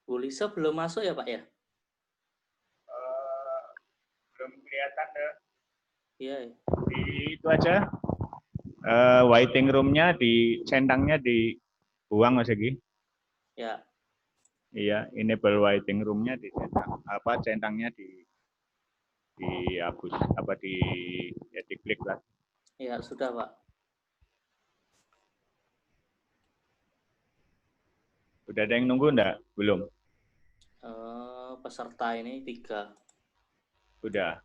Bu Lisa belum masuk ya Pak ya? Belum kelihatan deh. Iya. Di itu aja. Waiting room-nya centangnya dibuang Mas Egi. Ya. Iya, enable waiting room-nya centangnya dihapus diklik lah. Ya sudah Pak. Udah ada yang nunggu enggak? Belum. Peserta ini 3. Udah.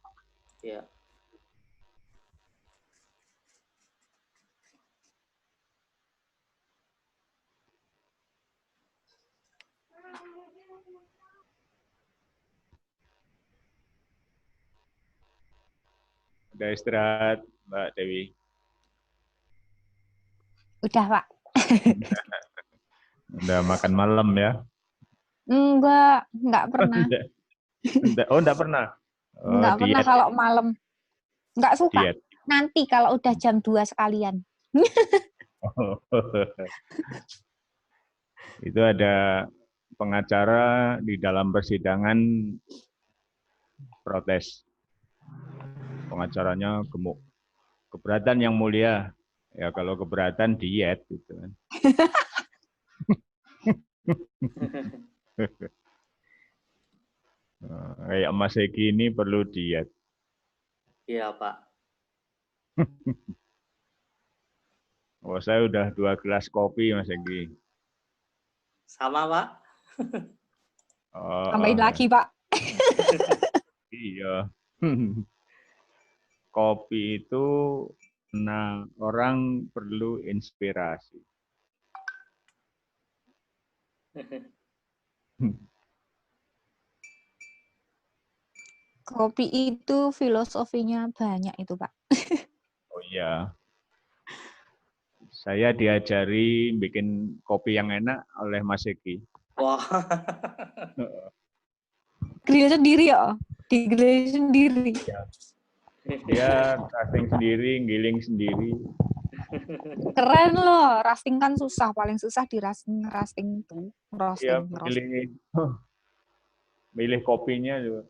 Ya. Udah istirahat, Mbak Dewi. Udah, Pak. Udah makan malam ya? Enggak pernah. Enggak pernah. Enggak pernah kalau malam. Enggak suka. Diet. Nanti kalau udah jam 2 sekalian. Itu ada pengacara di dalam persidangan protes. Pengacaranya gemuk. Keberatan yang mulia. Ya kalau keberatan diet gitu kan. Kayak Mas Egi ini perlu diet. Iya Pak. Oh, saya udah 2 gelas kopi Mas Egi. Sama Pak. Tambahin lagi Pak. Iya. Kopi itu, orang perlu inspirasi. Kopi itu filosofinya banyak itu Pak. Oh iya. Saya diajari bikin kopi yang enak oleh Mas Egi. Wah. Grill sendiri ya? Di-grill sendiri. Dia roasting sendiri, giling sendiri. Keren loh, roasting kan susah, paling susah di roasting itu. Dia Roasting. milih kopinya juga.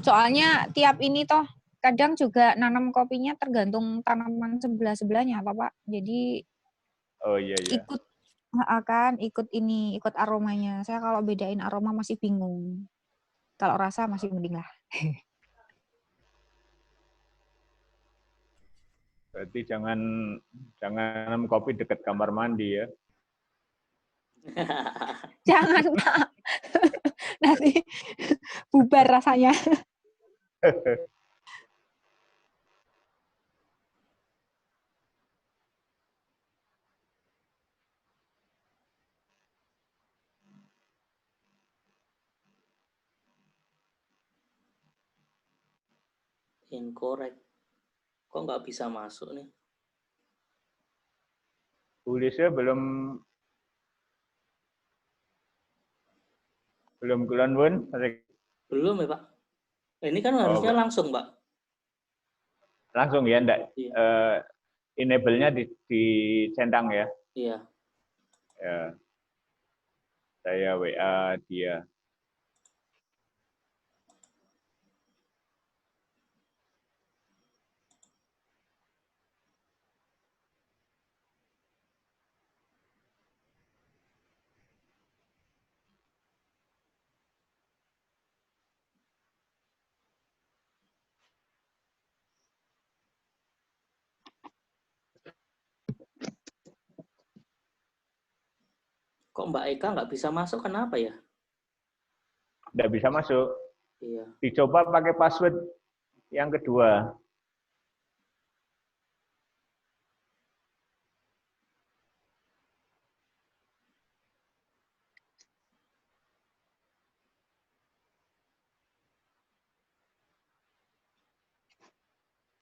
Soalnya tiap ini toh kadang juga nanam kopinya tergantung tanaman sebelah-sebelahnya toh Pak. Jadi Oh iya iya. ikut aromanya. Saya kalau bedain aroma masih bingung. Kalau rasa masih mending lah. Berarti jangan nanam kopi dekat kamar mandi ya. Jangan Pak. Nanti bubar rasanya. Incorrect. Kok nggak bisa masuk nih? Tulisnya belum keluar pun. Belum ya Pak. Ini kan harusnya langsung Pak. Langsung ya, enggak. Iya. Enable-nya dicentang ya. Iya. Ya. Saya WA dia. Kok Mbak Eka nggak bisa masuk, kenapa ya? Enggak bisa masuk. Iya. Dicoba pakai password yang kedua.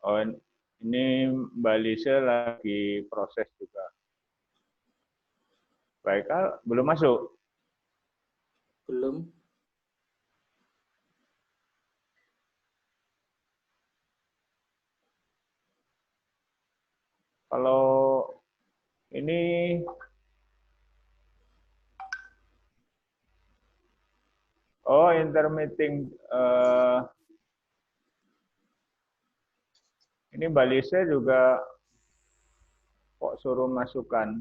Oh, ini Mbak Lisa lagi proses juga. Baik, belum masuk. Belum. Kalau ini Oh, intermeeting. Ini Mbak Lisa juga kok suruh masukkan.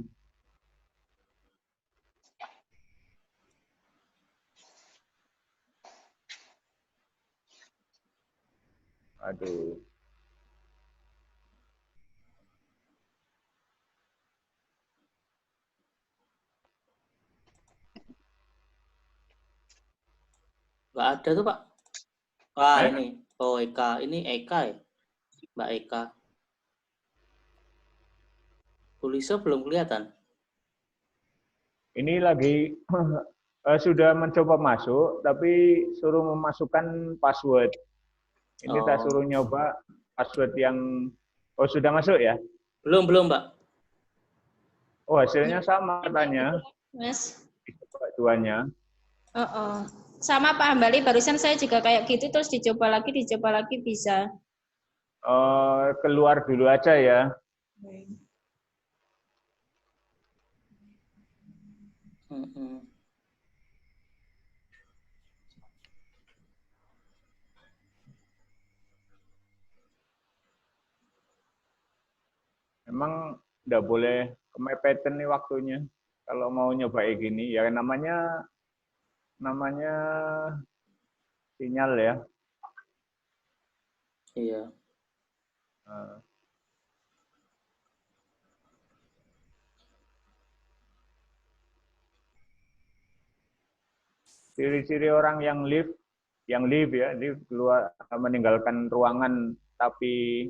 Aduh. Nggak ada tuh, Pak. Wah, Eh? ini. Oh, Eka. Ini Eka ya? Mbak Eka. Bu Lisa belum kelihatan. Ini lagi sudah mencoba masuk, tapi suruh memasukkan password. Ini tak Oh. suruh nyoba password yang, oh sudah masuk ya? Belum, Mbak. Oh hasilnya sama katanya, Mas. tuannya. Sama Pak Hambali, barusan saya juga kayak gitu, terus dicoba lagi bisa. Keluar dulu aja ya. Memang nggak boleh kemepetan nih waktunya. Kalau mau nyoba kayak gini, ya namanya sinyal ya. Iya. Ciri-ciri orang yang live keluar meninggalkan ruangan tapi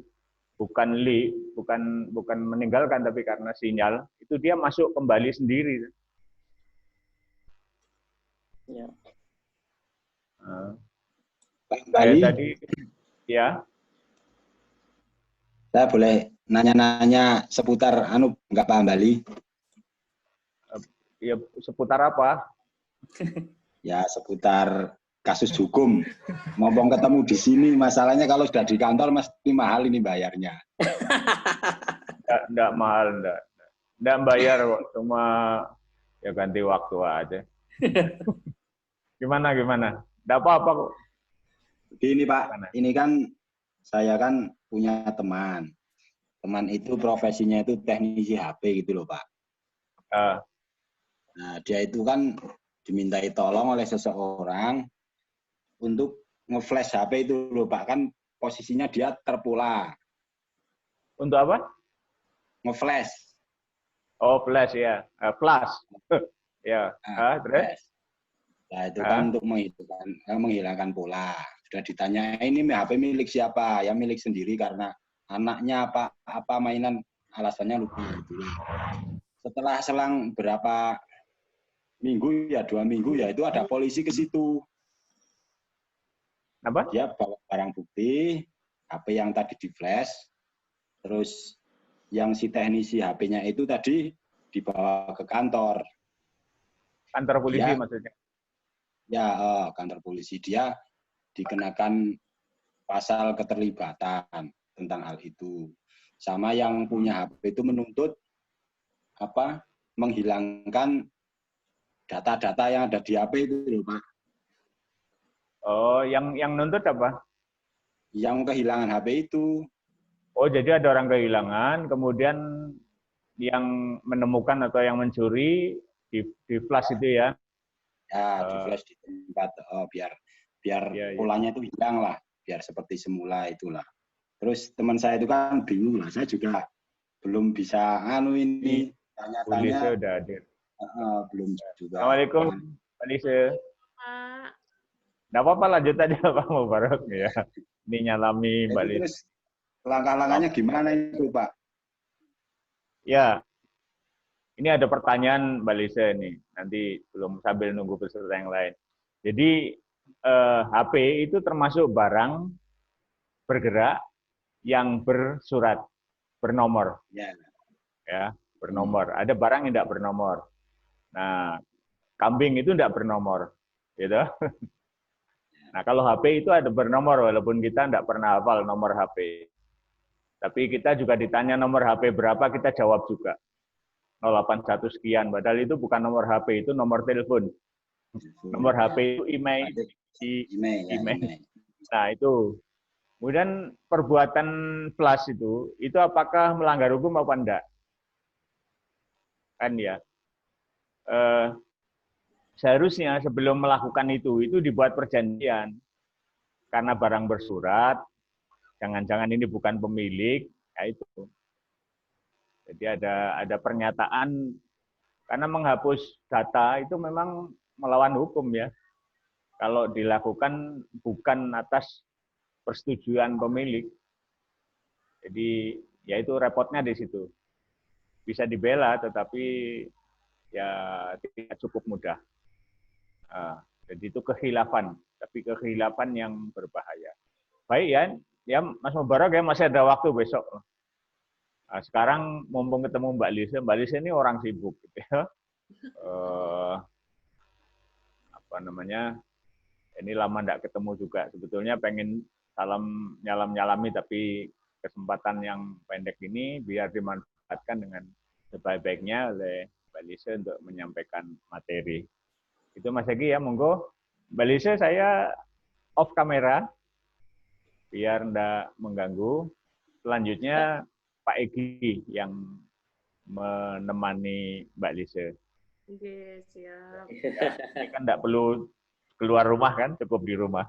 bukan meninggalkan tapi karena sinyal, itu dia masuk kembali sendiri. Ya. Pak Bali, Tadi ya. saya boleh nanya-nanya seputar nggak Pak Bali? Ya seputar apa? Ya seputar kasus hukum. Ngomong ketemu di sini, masalahnya kalau sudah di kantor mesti mahal ini bayarnya. Enggak mahal, enggak bayar kok, cuma ya ganti waktu aja. Gimana? Enggak apa-apa kok. Begini Pak, ini kan saya kan punya teman. Teman itu profesinya itu teknisi HP gitu loh Pak. Nah dia itu kan dimintai tolong oleh seseorang untuk nge-flash HP itu loh Pak, kan posisinya dia terpulang. Untuk apa? Nge-flash. Oh, flash ya. Flash. Ya. Terus? Nah, itu kan untuk menghilangkan pola. Sudah ditanya, ini HP milik siapa? Ya milik sendiri karena anaknya apa mainan, alasannya lupa. Setelah selang berapa minggu ya, 2 minggu ya, itu ada polisi ke situ. Apa? Dia bawa barang bukti, HP yang tadi di flash, terus yang si teknisi HP-nya itu tadi dibawa ke kantor. Kantor polisi maksudnya? Ya, kantor polisi. Dia dikenakan pasal keterlibatan tentang hal itu. Sama yang punya HP itu menuntut menghilangkan data-data yang ada di HP itu loh, Pak. Oh, yang nuntut apa? Yang kehilangan HP itu. Oh, jadi ada orang kehilangan, kemudian yang menemukan atau yang mencuri di flash itu ya? Ya, di flash di tempat biar polanya itu hilang lah, biar seperti semula itulah. Terus teman saya itu kan bingung lah, saya juga belum bisa ini tanya-tanya. Polisi udah hadir. Belum juga. Assalamualaikum, Pak Lise. Nggak apa-apa, lanjut aja Pak Mubarak ya. Ini nyalami Mbak Lise. Terus langkah-langkahnya gimana itu Pak? Ya, ini ada pertanyaan Mbak Lise nih. Nanti belum sambil nunggu peserta yang lain. Jadi HP itu termasuk barang bergerak yang bersurat, bernomor. Ya, bernomor. Ada barang yang tidak bernomor. Nah, kambing itu tidak bernomor, gitu. Nah, kalau HP itu ada bernomor, walaupun kita tidak pernah hafal nomor HP. Tapi kita juga ditanya nomor HP berapa, kita jawab juga. 081 sekian, padahal itu bukan nomor HP, itu nomor telepon. Nomor HP itu email. Email. Nah, itu. Kemudian perbuatan flash itu apakah melanggar hukum apa enggak? Kan ya. Seharusnya sebelum melakukan itu dibuat perjanjian. Karena barang bersurat, jangan-jangan ini bukan pemilik, ya itu. Jadi ada pernyataan, karena menghapus data itu memang melawan hukum ya. Kalau dilakukan bukan atas persetujuan pemilik. Jadi ya itu repotnya di situ. Bisa dibela, tetapi ya tidak cukup mudah. Jadi itu kekhilafan, tapi kekhilafan yang berbahaya. Baik ya Mas Mubarak ya masih ada waktu besok. Nah, sekarang mumpung ketemu Mbak Lisa ini orang sibuk gitu ya. Apa namanya? Ini lama enggak ketemu juga. Sebetulnya pengen salam nyalam-nyalami tapi kesempatan yang pendek ini biar dimanfaatkan dengan sebaik-baiknya oleh Mbak Lisa untuk menyampaikan materi. Itu Mas Egi ya, monggo. Mbak Lisa, saya off kamera biar enggak mengganggu. Selanjutnya Pak Egi yang menemani Mbak Lisa. Oke, siap. Ya, ini kan enggak perlu keluar rumah kan, cukup di rumah.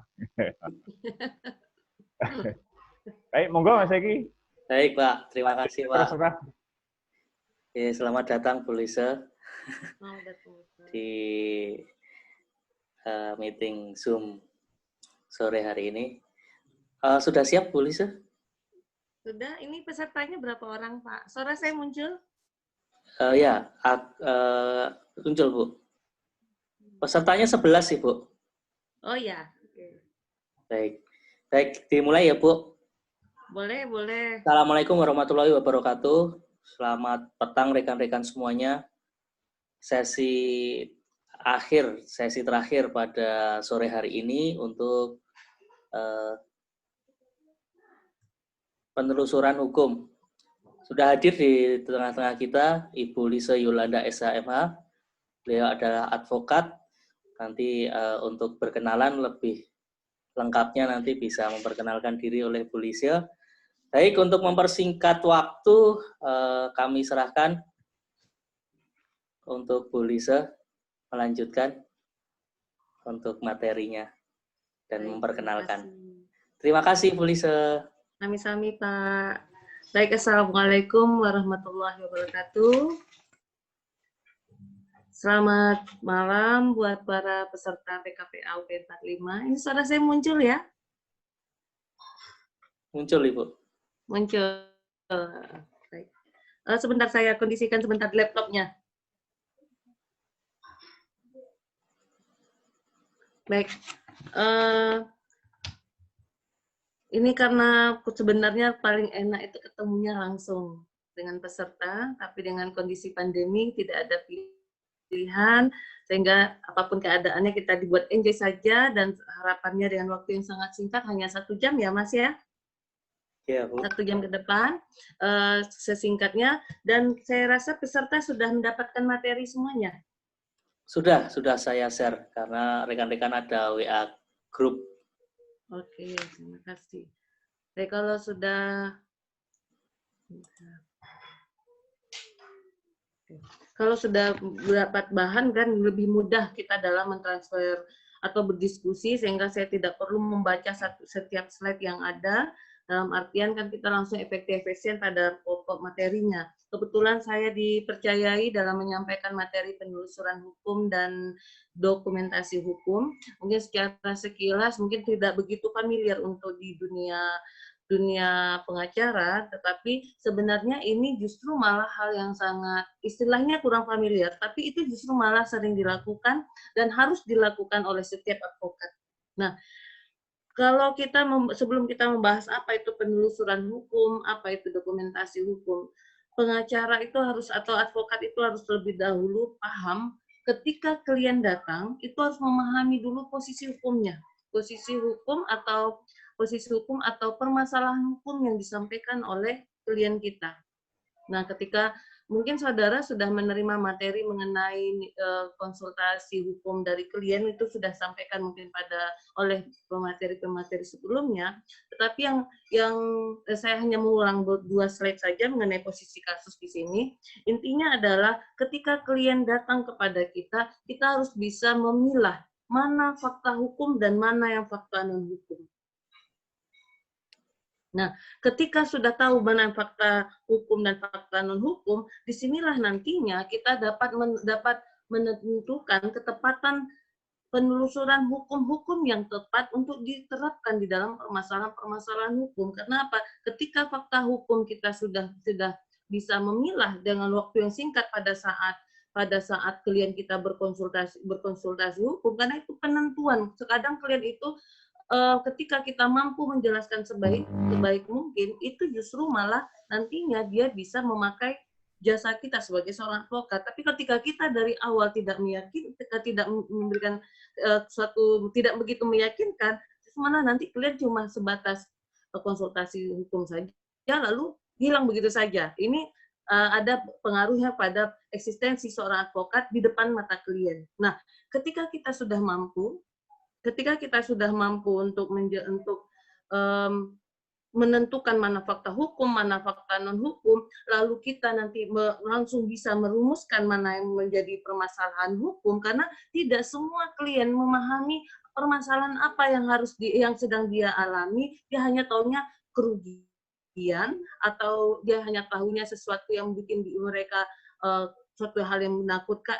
Baik, monggo Mas Egi. Baik Pak, terima kasih Pak. Terserah. Oke, selamat datang Bu Lisa Mau datang. di meeting Zoom sore hari ini. Sudah siap Bu Lisa? Sudah, ini pesertanya berapa orang, Pak? Suara saya muncul? Ya, muncul Bu. Pesertanya 11 sih Bu. Oh ya, oke. Baik, dimulai ya Bu. Boleh, boleh. Assalamualaikum warahmatullahi wabarakatuh. Selamat petang rekan-rekan semuanya. Sesi terakhir pada sore hari ini untuk penelusuran hukum. Sudah hadir di tengah-tengah kita Ibu Lisa Yolanda SHMH. Beliau adalah advokat. Nanti untuk berkenalan lebih lengkapnya nanti bisa memperkenalkan diri oleh Bu Lisa. Baik, untuk mempersingkat waktu kami serahkan untuk Bu Lisa melanjutkan untuk materinya dan Baik, memperkenalkan. Terima kasih Bu Lisa. Sami-sami, Pak. Baik, Assalamualaikum warahmatullahi wabarakatuh. Selamat malam buat para peserta PKPA UP 45. Ini suara saya muncul ya? Muncul, Ibu. Muncul. Baik. Sebentar saya kondisikan sebentar laptopnya. Baik. Ini karena sebenarnya paling enak itu ketemunya langsung dengan peserta, tapi dengan kondisi pandemi tidak ada pilihan, sehingga apapun keadaannya kita dibuat enjoy saja, dan harapannya dengan waktu yang sangat singkat, hanya 1 jam ya Mas ya? Ya, Bu. 1 jam ke depan, sesingkatnya, dan saya rasa peserta sudah mendapatkan materi semuanya. Sudah saya share, karena rekan-rekan ada WA grup. Oke, terima kasih. Baik, kalau sudah mendapat bahan kan lebih mudah kita dalam mentransfer atau berdiskusi, sehingga saya tidak perlu membaca setiap slide yang ada. Dalam artian kan kita langsung efisien pada pokok materinya. Kebetulan saya dipercayai dalam menyampaikan materi penelusuran hukum dan dokumentasi hukum. Mungkin secara sekilas mungkin tidak begitu familiar untuk di dunia pengacara, tetapi sebenarnya ini justru malah hal yang sangat istilahnya kurang familiar, tapi itu justru malah sering dilakukan dan harus dilakukan oleh setiap advokat. Nah, kalau kita sebelum kita membahas apa itu penelusuran hukum, apa itu dokumentasi hukum, pengacara itu harus atau advokat itu harus terlebih dahulu paham ketika klien datang itu harus memahami dulu posisi hukumnya, posisi hukum atau permasalahan hukum yang disampaikan oleh klien kita. Nah, ketika mungkin saudara sudah menerima materi mengenai konsultasi hukum dari klien, itu sudah sampaikan mungkin oleh pemateri-pemateri sebelumnya. Tetapi yang saya hanya mengulang 2 slide saja mengenai posisi kasus di sini. Intinya adalah ketika klien datang kepada kita, kita harus bisa memilah mana fakta hukum dan mana yang fakta non hukum. Nah, ketika sudah tahu mana fakta hukum dan fakta non-hukum, disinilah nantinya kita dapat menentukan ketepatan penelusuran hukum-hukum yang tepat untuk diterapkan di dalam permasalahan-permasalahan hukum. Karena apa? Ketika fakta hukum kita sudah bisa memilah dengan waktu yang singkat pada saat klien kita berkonsultasi hukum, karena itu penentuan. Kadang klien itu ketika kita mampu menjelaskan sebaik mungkin, itu justru malah nantinya dia bisa memakai jasa kita sebagai seorang advokat. Tapi ketika kita dari awal tidak memberikan tidak begitu meyakinkan, malah nanti klien cuma sebatas konsultasi hukum saja, lalu hilang begitu saja. Ini ada pengaruhnya pada eksistensi seorang advokat di depan mata klien. Nah, ketika kita sudah mampu untuk menentukan mana fakta hukum, mana fakta non-hukum, lalu kita nanti langsung bisa merumuskan mana yang menjadi permasalahan hukum, karena tidak semua klien memahami permasalahan apa yang sedang dia alami. Dia hanya taunya kerugian, atau dia hanya tahunya sesuatu yang bikin mereka suatu hal yang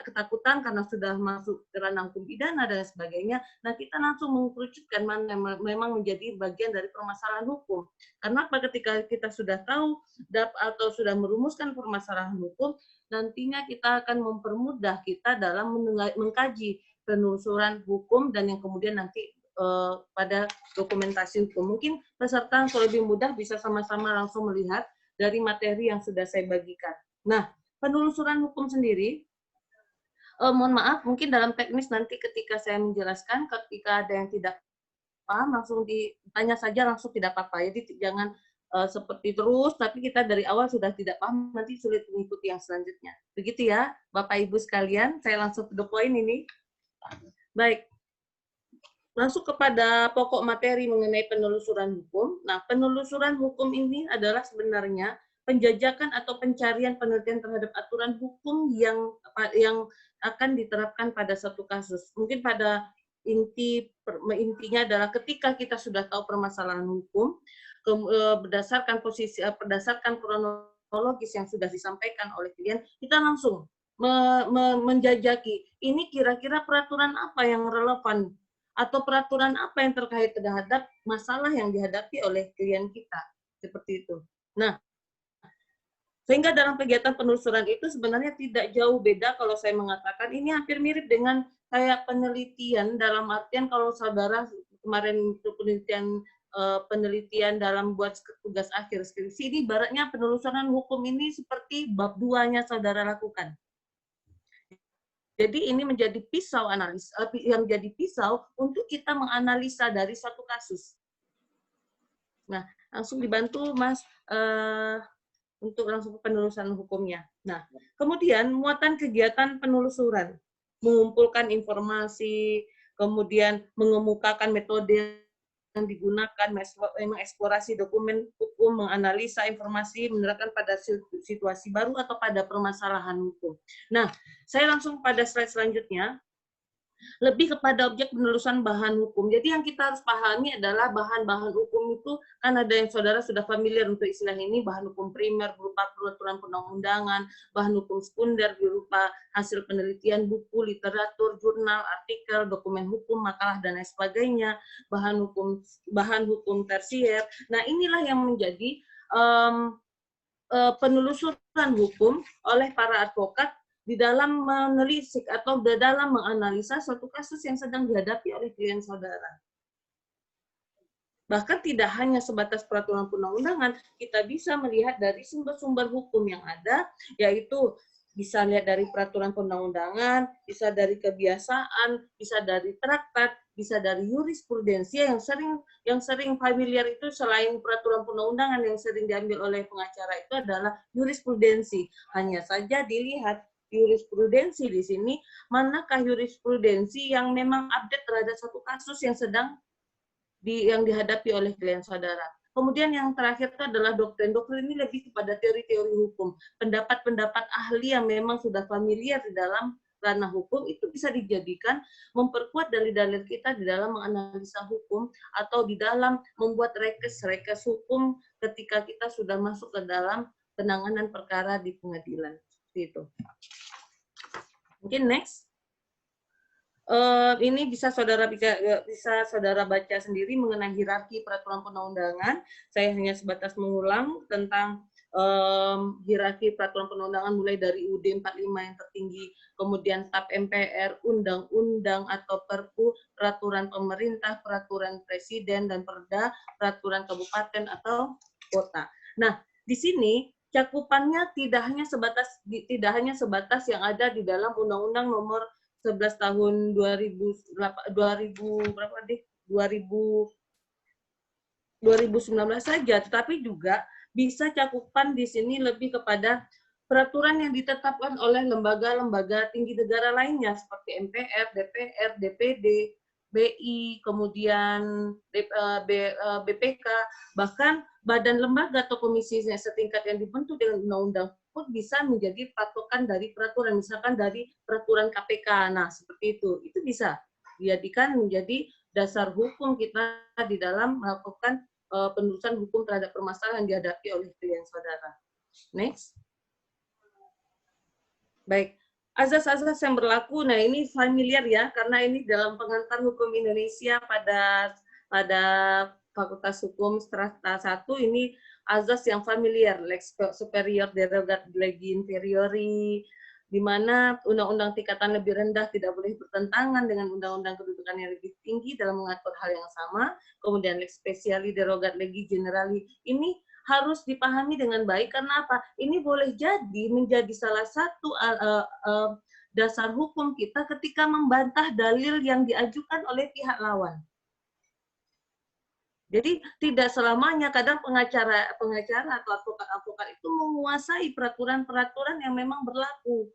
ketakutan karena sudah masuk ke ranah hukum pidana dan sebagainya. Nah, kita langsung mengkerucutkan mana yang memang menjadi bagian dari permasalahan hukum. Karena apa? Ketika kita sudah tahu atau sudah merumuskan permasalahan hukum, nantinya kita akan mempermudah kita dalam mengkaji penelusuran hukum dan yang kemudian nanti pada dokumentasi hukum. Mungkin peserta kalau lebih mudah bisa sama-sama langsung melihat dari materi yang sudah saya bagikan. Nah, penelusuran hukum sendiri, mohon maaf, mungkin dalam teknis nanti ketika saya menjelaskan, ketika ada yang tidak paham, langsung ditanya saja, langsung tidak apa-apa. Jadi jangan seperti terus, tapi kita dari awal sudah tidak paham, nanti sulit mengikuti yang selanjutnya. Begitu ya, Bapak Ibu sekalian, saya langsung to the point ini. Baik, langsung kepada pokok materi mengenai penelusuran hukum. Nah, penelusuran hukum ini adalah sebenarnya penjajakan atau pencarian penelitian terhadap aturan hukum yang akan diterapkan pada satu kasus. Mungkin pada intinya adalah ketika kita sudah tahu permasalahan hukum, berdasarkan kronologis yang sudah disampaikan oleh klien, kita langsung menjajaki ini kira-kira peraturan apa yang relevan atau peraturan apa yang terkait terhadap masalah yang dihadapi oleh klien kita, seperti itu. Nah, sehingga dalam kegiatan penelusuran itu sebenarnya tidak jauh beda kalau saya mengatakan ini hampir mirip dengan kayak penelitian, dalam artian kalau saudara kemarin penelitian dalam buat tugas akhir skripsi, ini ibaratnya penelusuran hukum ini seperti bab 2-nya saudara lakukan. Jadi ini menjadi pisau untuk kita menganalisa dari satu kasus. Nah, langsung dibantu Mas untuk langsung penelusuran hukumnya. Nah, kemudian muatan kegiatan penelusuran, mengumpulkan informasi, kemudian mengemukakan metode yang digunakan, mengeksplorasi dokumen hukum, menganalisa informasi, menerapkan pada situasi baru atau pada permasalahan hukum. Nah, saya langsung pada slide selanjutnya. Lebih kepada objek penelusuran bahan hukum. Jadi yang kita harus pahami adalah bahan-bahan hukum itu, kan ada yang saudara sudah familiar untuk istilah ini, bahan hukum primer berupa peraturan perundang-undangan, bahan hukum sekunder berupa hasil penelitian buku, literatur, jurnal, artikel, dokumen hukum, makalah, dan lain sebagainya, bahan hukum tersier. Nah, inilah yang menjadi penelusuran hukum oleh para advokat di dalam menelisik atau di dalam menganalisa suatu kasus yang sedang dihadapi oleh klien saudara. Bahkan tidak hanya sebatas peraturan perundang-undangan, kita bisa melihat dari sumber-sumber hukum yang ada, yaitu bisa lihat dari peraturan perundang-undangan, bisa dari kebiasaan, bisa dari traktat, bisa dari jurisprudensi yang sering familiar itu selain peraturan perundang-undangan yang sering diambil oleh pengacara itu adalah jurisprudensi. Hanya saja dilihat jurisprudensi di sini, manakah jurisprudensi yang memang update terhadap satu kasus yang sedang yang dihadapi oleh klien saudara. Kemudian yang terakhir itu adalah doktrin. Doktrin ini lebih kepada teori-teori hukum. Pendapat-pendapat ahli yang memang sudah familiar di dalam ranah hukum itu bisa dijadikan memperkuat dalil-dalil kita di dalam menganalisa hukum atau di dalam membuat rekes hukum ketika kita sudah masuk ke dalam penanganan perkara di pengadilan. Seperti itu. Mungkin next. Ini bisa saudara baca sendiri mengenai hierarki peraturan perundang-undangan. Saya hanya sebatas mengulang tentang hierarki peraturan perundang-undangan mulai dari UUD 45 yang tertinggi, kemudian TAP MPR, undang-undang atau perpu, peraturan pemerintah, peraturan presiden dan perda, peraturan kabupaten atau kota. Nah, di sini cakupannya tidak hanya sebatas yang ada di dalam Undang-Undang Nomor 11 tahun 2019 saja, tetapi juga bisa cakupan di sini lebih kepada peraturan yang ditetapkan oleh lembaga-lembaga tinggi negara lainnya seperti MPR, DPR, DPD, BI, kemudian BPK, bahkan badan lembaga atau komisi setingkat yang dibentuk dengan undang-undang pun bisa menjadi patokan dari peraturan, misalkan dari peraturan KPK. Nah, seperti itu bisa dijadikan menjadi dasar hukum kita di dalam melakukan penelusuran hukum terhadap permasalahan yang dihadapi oleh klien saudara. Next. Baik. Azas-azas yang berlaku, nah ini familiar ya, karena ini dalam pengantar hukum Indonesia pada Fakultas Hukum Strata 1 ini azas yang familiar, lex superior derogat legi inferiori, di mana undang-undang tingkatan lebih rendah tidak boleh bertentangan dengan undang-undang kedudukan yang lebih tinggi dalam mengatur hal yang sama, kemudian lex speciali derogat legi generali, ini harus dipahami dengan baik karena apa? Ini boleh jadi menjadi salah satu dasar hukum kita ketika membantah dalil yang diajukan oleh pihak lawan. Jadi tidak selamanya, kadang pengacara atau advokat itu menguasai peraturan-peraturan yang memang berlaku.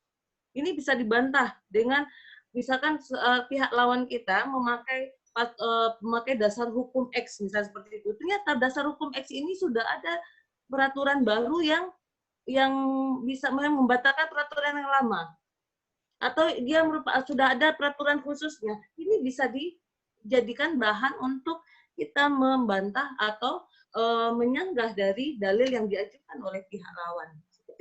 Ini bisa dibantah dengan misalkan pihak lawan kita memakai dasar hukum X misalnya seperti itu. Ternyata dasar hukum X ini sudah ada peraturan baru yang bisa membatalkan peraturan yang lama. Atau dia sudah ada peraturan khususnya. Ini bisa dijadikan bahan untuk kita membantah atau menyanggah dari dalil yang diajukan oleh pihak lawan.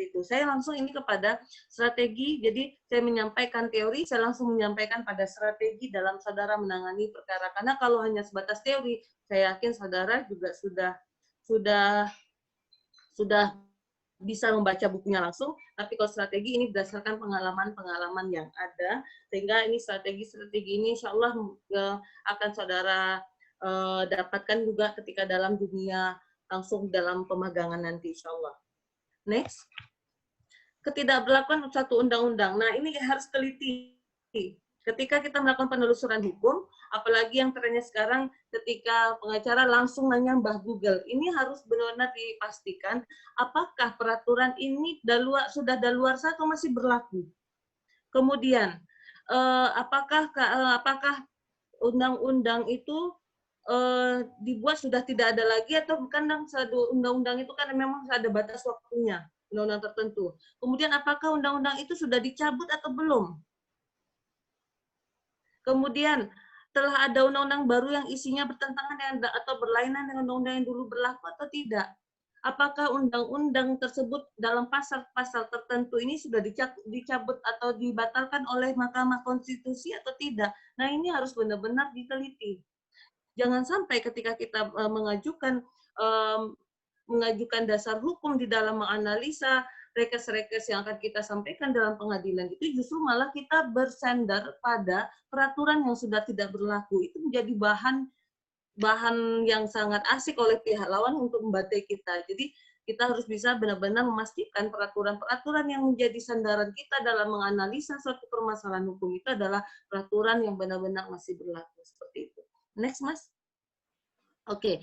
Itu. Saya langsung ini kepada strategi, jadi saya menyampaikan teori, saya langsung menyampaikan pada strategi dalam saudara menangani perkara. Karena kalau hanya sebatas teori, saya yakin saudara juga sudah bisa membaca bukunya langsung, tapi kalau strategi ini berdasarkan pengalaman-pengalaman yang ada, sehingga ini strategi ini insya Allah akan saudara dapatkan juga ketika dalam dunia langsung dalam pemagangan nanti insya Allah. Next. Ketidakberlakuan satu undang-undang. Nah, ini harus teliti. Ketika kita melakukan penelusuran hukum, apalagi yang trennya sekarang ketika pengacara langsung nanya Mbah Google, ini harus benar-benar dipastikan apakah peraturan ini sudah daluarsa atau masih berlaku. Kemudian, apakah undang-undang itu dibuat sudah tidak ada lagi atau bukan undang-undang itu kan memang ada batas waktunya. Undang-undang tertentu. Kemudian apakah undang-undang itu sudah dicabut atau belum? Kemudian telah ada undang-undang baru yang isinya bertentangan atau berlainan dengan undang-undang yang dulu berlaku atau tidak? Apakah undang-undang tersebut dalam pasal-pasal tertentu ini sudah dicabut atau dibatalkan oleh Mahkamah Konstitusi atau tidak? Nah, ini harus benar-benar diteliti. Jangan sampai ketika kita mengajukan dasar hukum di dalam menganalisa rekes-rekes yang akan kita sampaikan dalam pengadilan itu justru malah kita bersandar pada peraturan yang sudah tidak berlaku. Itu menjadi bahan yang sangat asik oleh pihak lawan untuk membantai kita. Jadi kita harus bisa benar-benar memastikan peraturan-peraturan yang menjadi sandaran kita dalam menganalisa suatu permasalahan hukum itu adalah peraturan yang benar-benar masih berlaku seperti itu. Next, Mas. Oke.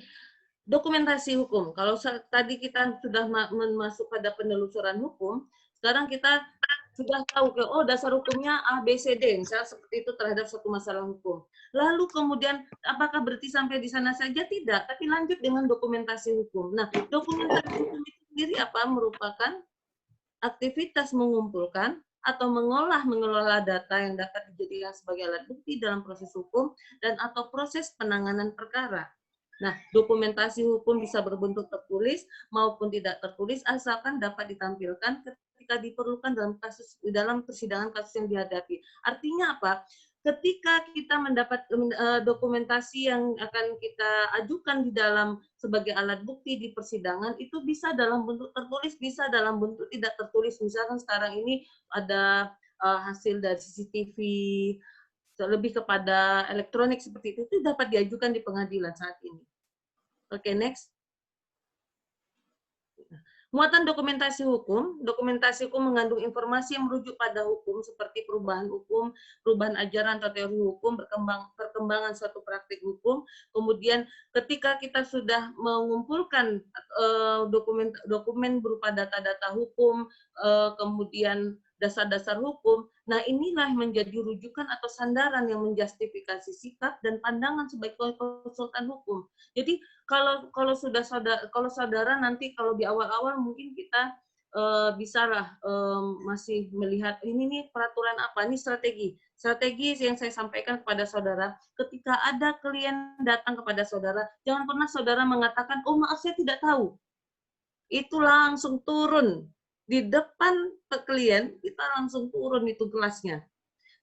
Dokumentasi hukum. Kalau tadi kita sudah masuk pada penelusuran hukum, sekarang kita sudah tahu ke dasar hukumnya A, B, C, D, misalnya seperti itu terhadap suatu masalah hukum. Lalu kemudian apakah berarti sampai di sana saja? Tidak, tapi lanjut dengan dokumentasi hukum. Nah, dokumentasi hukum itu sendiri apa? Merupakan aktivitas mengumpulkan atau mengelola data yang dapat dijadikan sebagai alat bukti dalam proses hukum dan atau proses penanganan perkara. Nah, dokumentasi hukum bisa berbentuk tertulis maupun tidak tertulis asalkan dapat ditampilkan ketika diperlukan dalam persidangan kasus yang dihadapi. Artinya apa? Ketika kita mendapat dokumentasi yang akan kita ajukan di dalam sebagai alat bukti di persidangan, itu bisa dalam bentuk tertulis, bisa dalam bentuk tidak tertulis. Misalkan sekarang ini ada hasil dari CCTV, lebih kepada elektronik seperti itu dapat diajukan di pengadilan saat ini. Oke, next. Muatan dokumentasi hukum mengandung informasi yang merujuk pada hukum seperti perubahan hukum, perubahan ajaran atau teori hukum, perkembangan suatu praktik hukum. Kemudian ketika kita sudah mengumpulkan dokumen berupa data-data hukum, kemudian dasar-dasar hukum, nah inilah menjadi rujukan atau sandaran yang menjustifikasi sikap dan pandangan sebagai konsultan hukum. Jadi kalau saudara nanti kalau di awal-awal mungkin kita bisalah masih melihat ini nih peraturan apa, ini strategi yang saya sampaikan kepada saudara. Ketika ada klien datang kepada saudara, jangan pernah saudara mengatakan, oh maaf saya tidak tahu. Itu langsung turun di depan klien, kita langsung turun itu kelasnya.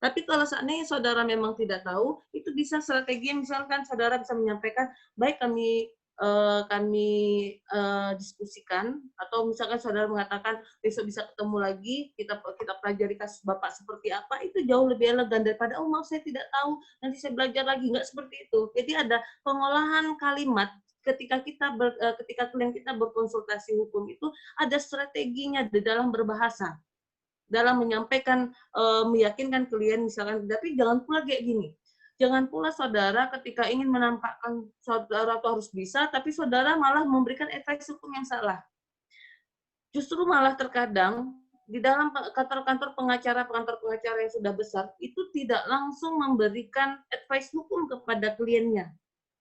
Tapi kalau seandainya saudara memang tidak tahu, itu bisa strategi, misalkan saudara bisa menyampaikan, baik kami diskusikan, atau misalkan saudara mengatakan besok bisa ketemu lagi, kita pelajari kasus Bapak seperti apa, itu jauh lebih elegan daripada, oh maaf saya tidak tahu, nanti saya belajar lagi, nggak seperti itu. Jadi ada pengolahan kalimat ketika klien kita berkonsultasi hukum itu ada strateginya di dalam berbahasa, dalam menyampaikan, meyakinkan klien misalkan, tapi jangan pula kayak gini. Jangan pula saudara ketika ingin menampakkan saudara itu harus bisa, tapi saudara malah memberikan advice hukum yang salah. Justru malah terkadang di dalam kantor-kantor pengacara yang sudah besar, itu tidak langsung memberikan advice hukum kepada kliennya.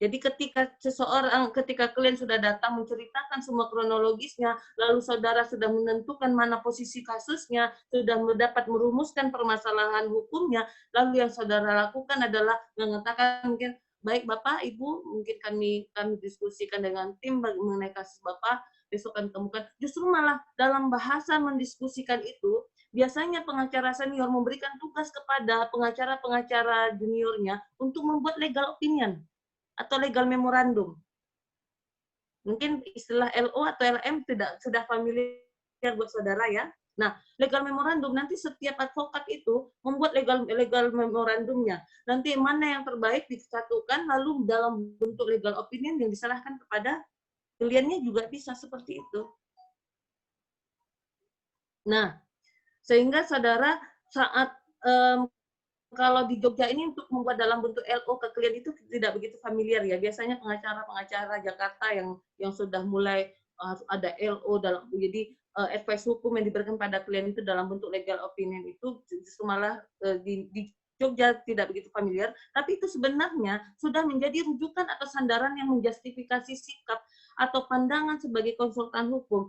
Jadi ketika klien sudah datang menceritakan semua kronologisnya, lalu saudara sudah menentukan mana posisi kasusnya, sudah dapat merumuskan permasalahan hukumnya, lalu yang saudara lakukan adalah mengatakan mungkin, baik Bapak, Ibu, mungkin kami diskusikan dengan tim mengenai kasus Bapak, besok kami temukan. Justru malah dalam bahasa mendiskusikan itu, biasanya pengacara senior memberikan tugas kepada pengacara-pengacara juniornya untuk membuat legal opinion atau legal memorandum. Mungkin istilah LO atau LM sudah familiar buat saudara ya. Nah, legal memorandum nanti setiap advokat itu membuat legal memorandumnya. Nanti mana yang terbaik disatukan lalu dalam bentuk legal opinion yang diserahkan kepada kliennya juga bisa seperti itu. Nah, sehingga saudara saat kalau di Jogja ini untuk membuat dalam bentuk LO ke klien itu tidak begitu familiar ya. Biasanya pengacara-pengacara Jakarta yang sudah mulai ada LO dalam, jadi advice hukum yang diberikan pada klien itu dalam bentuk legal opinion itu justru malah di Jogja tidak begitu familiar. Tapi itu sebenarnya sudah menjadi rujukan atau sandaran yang menjustifikasi sikap atau pandangan sebagai konsultan hukum.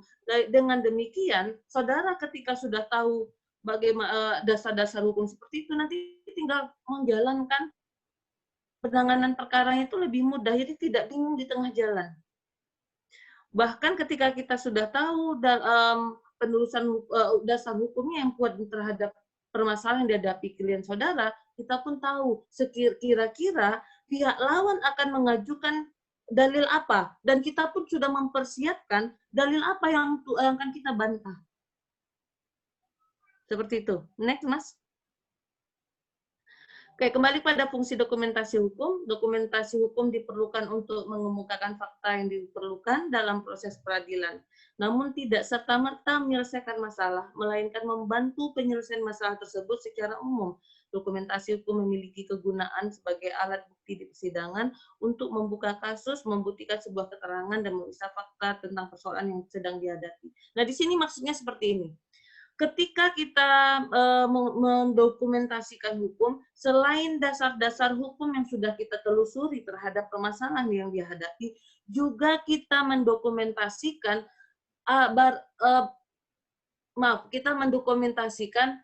Dengan demikian, saudara ketika sudah tahu bagaimana dasar-dasar hukum seperti itu, nanti tinggal menjalankan penanganan perkaranya itu lebih mudah, jadi tidak bingung di tengah jalan. Bahkan ketika kita sudah tahu dalam penulisan dasar hukumnya yang kuat terhadap permasalahan yang dihadapi klien saudara, kita pun tahu kira-kira pihak lawan akan mengajukan dalil apa, dan kita pun sudah mempersiapkan dalil apa yang akan kita bantah. Seperti itu. Next, Mas. Oke, kembali pada fungsi dokumentasi hukum. Dokumentasi hukum diperlukan untuk mengemukakan fakta yang diperlukan dalam proses peradilan. Namun tidak serta-merta menyelesaikan masalah, melainkan membantu penyelesaian masalah tersebut secara umum. Dokumentasi hukum memiliki kegunaan sebagai alat bukti di persidangan untuk membuka kasus, membuktikan sebuah keterangan, dan memeriksa fakta tentang persoalan yang sedang dihadapi. Nah, di sini maksudnya seperti ini. Ketika kita mendokumentasikan hukum, selain dasar-dasar hukum yang sudah kita telusuri terhadap permasalahan yang dihadapi, juga kita mendokumentasikan kita mendokumentasikan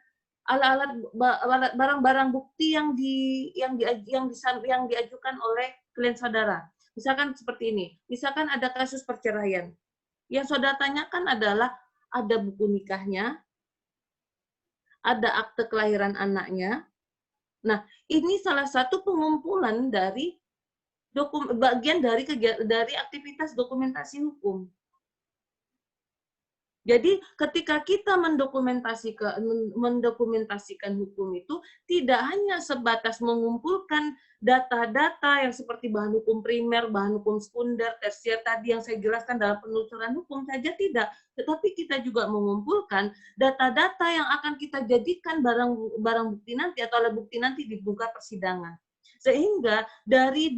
alat-alat barang-barang bukti yang diajukan oleh klien saudara. Misalkan seperti ini, misalkan ada kasus perceraian. Yang saudara tanyakan adalah ada buku nikahnya, ada akte kelahiran anaknya. Nah, ini salah satu pengumpulan dari bagian dari aktivitas dokumentasi hukum. Jadi ketika kita mendokumentasikan hukum itu tidak hanya sebatas mengumpulkan data-data yang seperti bahan hukum primer, bahan hukum sekunder, tersier tadi yang saya jelaskan dalam penelusuran hukum saja tidak, tetapi kita juga mengumpulkan data-data yang akan kita jadikan barang bukti nanti atau alat bukti nanti di muka persidangan. Sehingga dari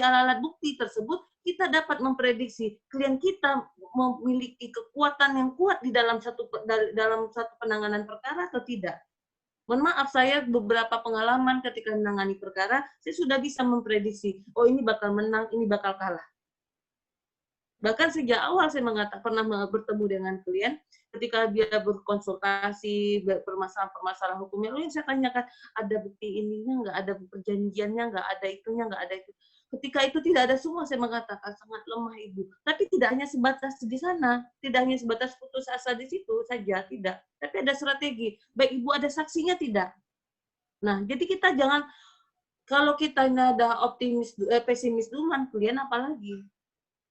alat bukti tersebut kita dapat memprediksi klien kita memiliki kekuatan yang kuat di dalam satu penanganan perkara atau tidak. Mohon maaf, saya beberapa pengalaman ketika menangani perkara, saya sudah bisa memprediksi, oh ini bakal menang, ini bakal kalah. Bahkan sejak awal saya pernah bertemu dengan klien, ketika dia berkonsultasi, permasalahan hukumnya, yang saya tanyakan, ada bukti ininya nggak, ada perjanjiannya nggak, ada itunya nggak, ada itu. Ketika itu tidak ada semua, saya mengatakan sangat lemah Ibu. Tapi tidak hanya sebatas di sana, tidak hanya sebatas putus asa di situ saja, tidak. Tapi ada strategi. Baik Ibu ada saksinya tidak? Nah, jadi kita jangan, kalau kita ada pesimis duluan, klien apalagi.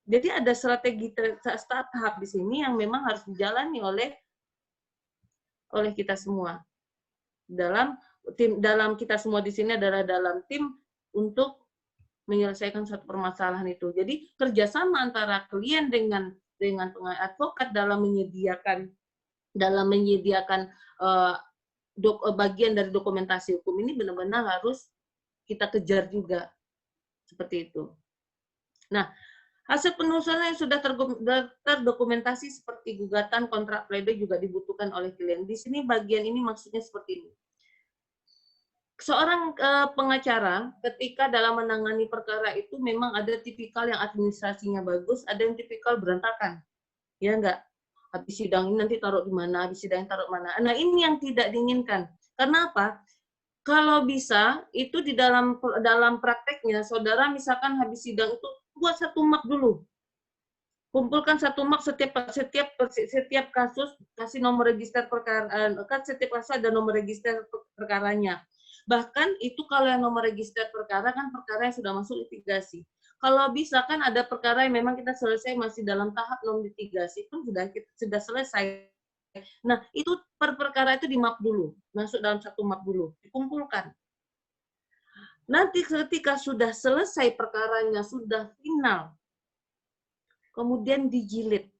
Jadi ada strategi tahap di sini yang memang harus dijalani oleh kita semua. Dalam kita semua di sini adalah dalam tim untuk menyelesaikan suatu permasalahan itu. Jadi kerjasama antara klien dengan advokat dalam menyediakan bagian dari dokumentasi hukum ini benar-benar harus kita kejar juga seperti itu. Nah, hasil penelusuran yang sudah terdokumentasi seperti gugatan, kontrak pledoi juga dibutuhkan oleh klien. Di sini bagian ini maksudnya seperti ini. Seorang pengacara ketika dalam menangani perkara itu memang ada tipikal yang administrasinya bagus, ada yang tipikal berantakan. Ya enggak? Habis sidang ini nanti taruh di mana, habis sidang taruh mana. Nah, ini yang tidak diinginkan. Karena apa? Kalau bisa, itu di dalam prakteknya, saudara misalkan habis sidang itu, buat satu map dulu. Kumpulkan satu map setiap kasus, kasih nomor register perkara, kan setiap kasus ada nomor register perkaranya. Bahkan itu kalau yang nomor register perkara kan perkara yang sudah masuk litigasi. Kalau bisa kan ada perkara yang memang kita selesai masih dalam tahap non litigasi pun sudah selesai. Nah, itu per perkara itu di map dulu, masuk dalam satu map dulu, dikumpulkan. Nanti ketika sudah selesai perkaranya, sudah final, kemudian dijilid.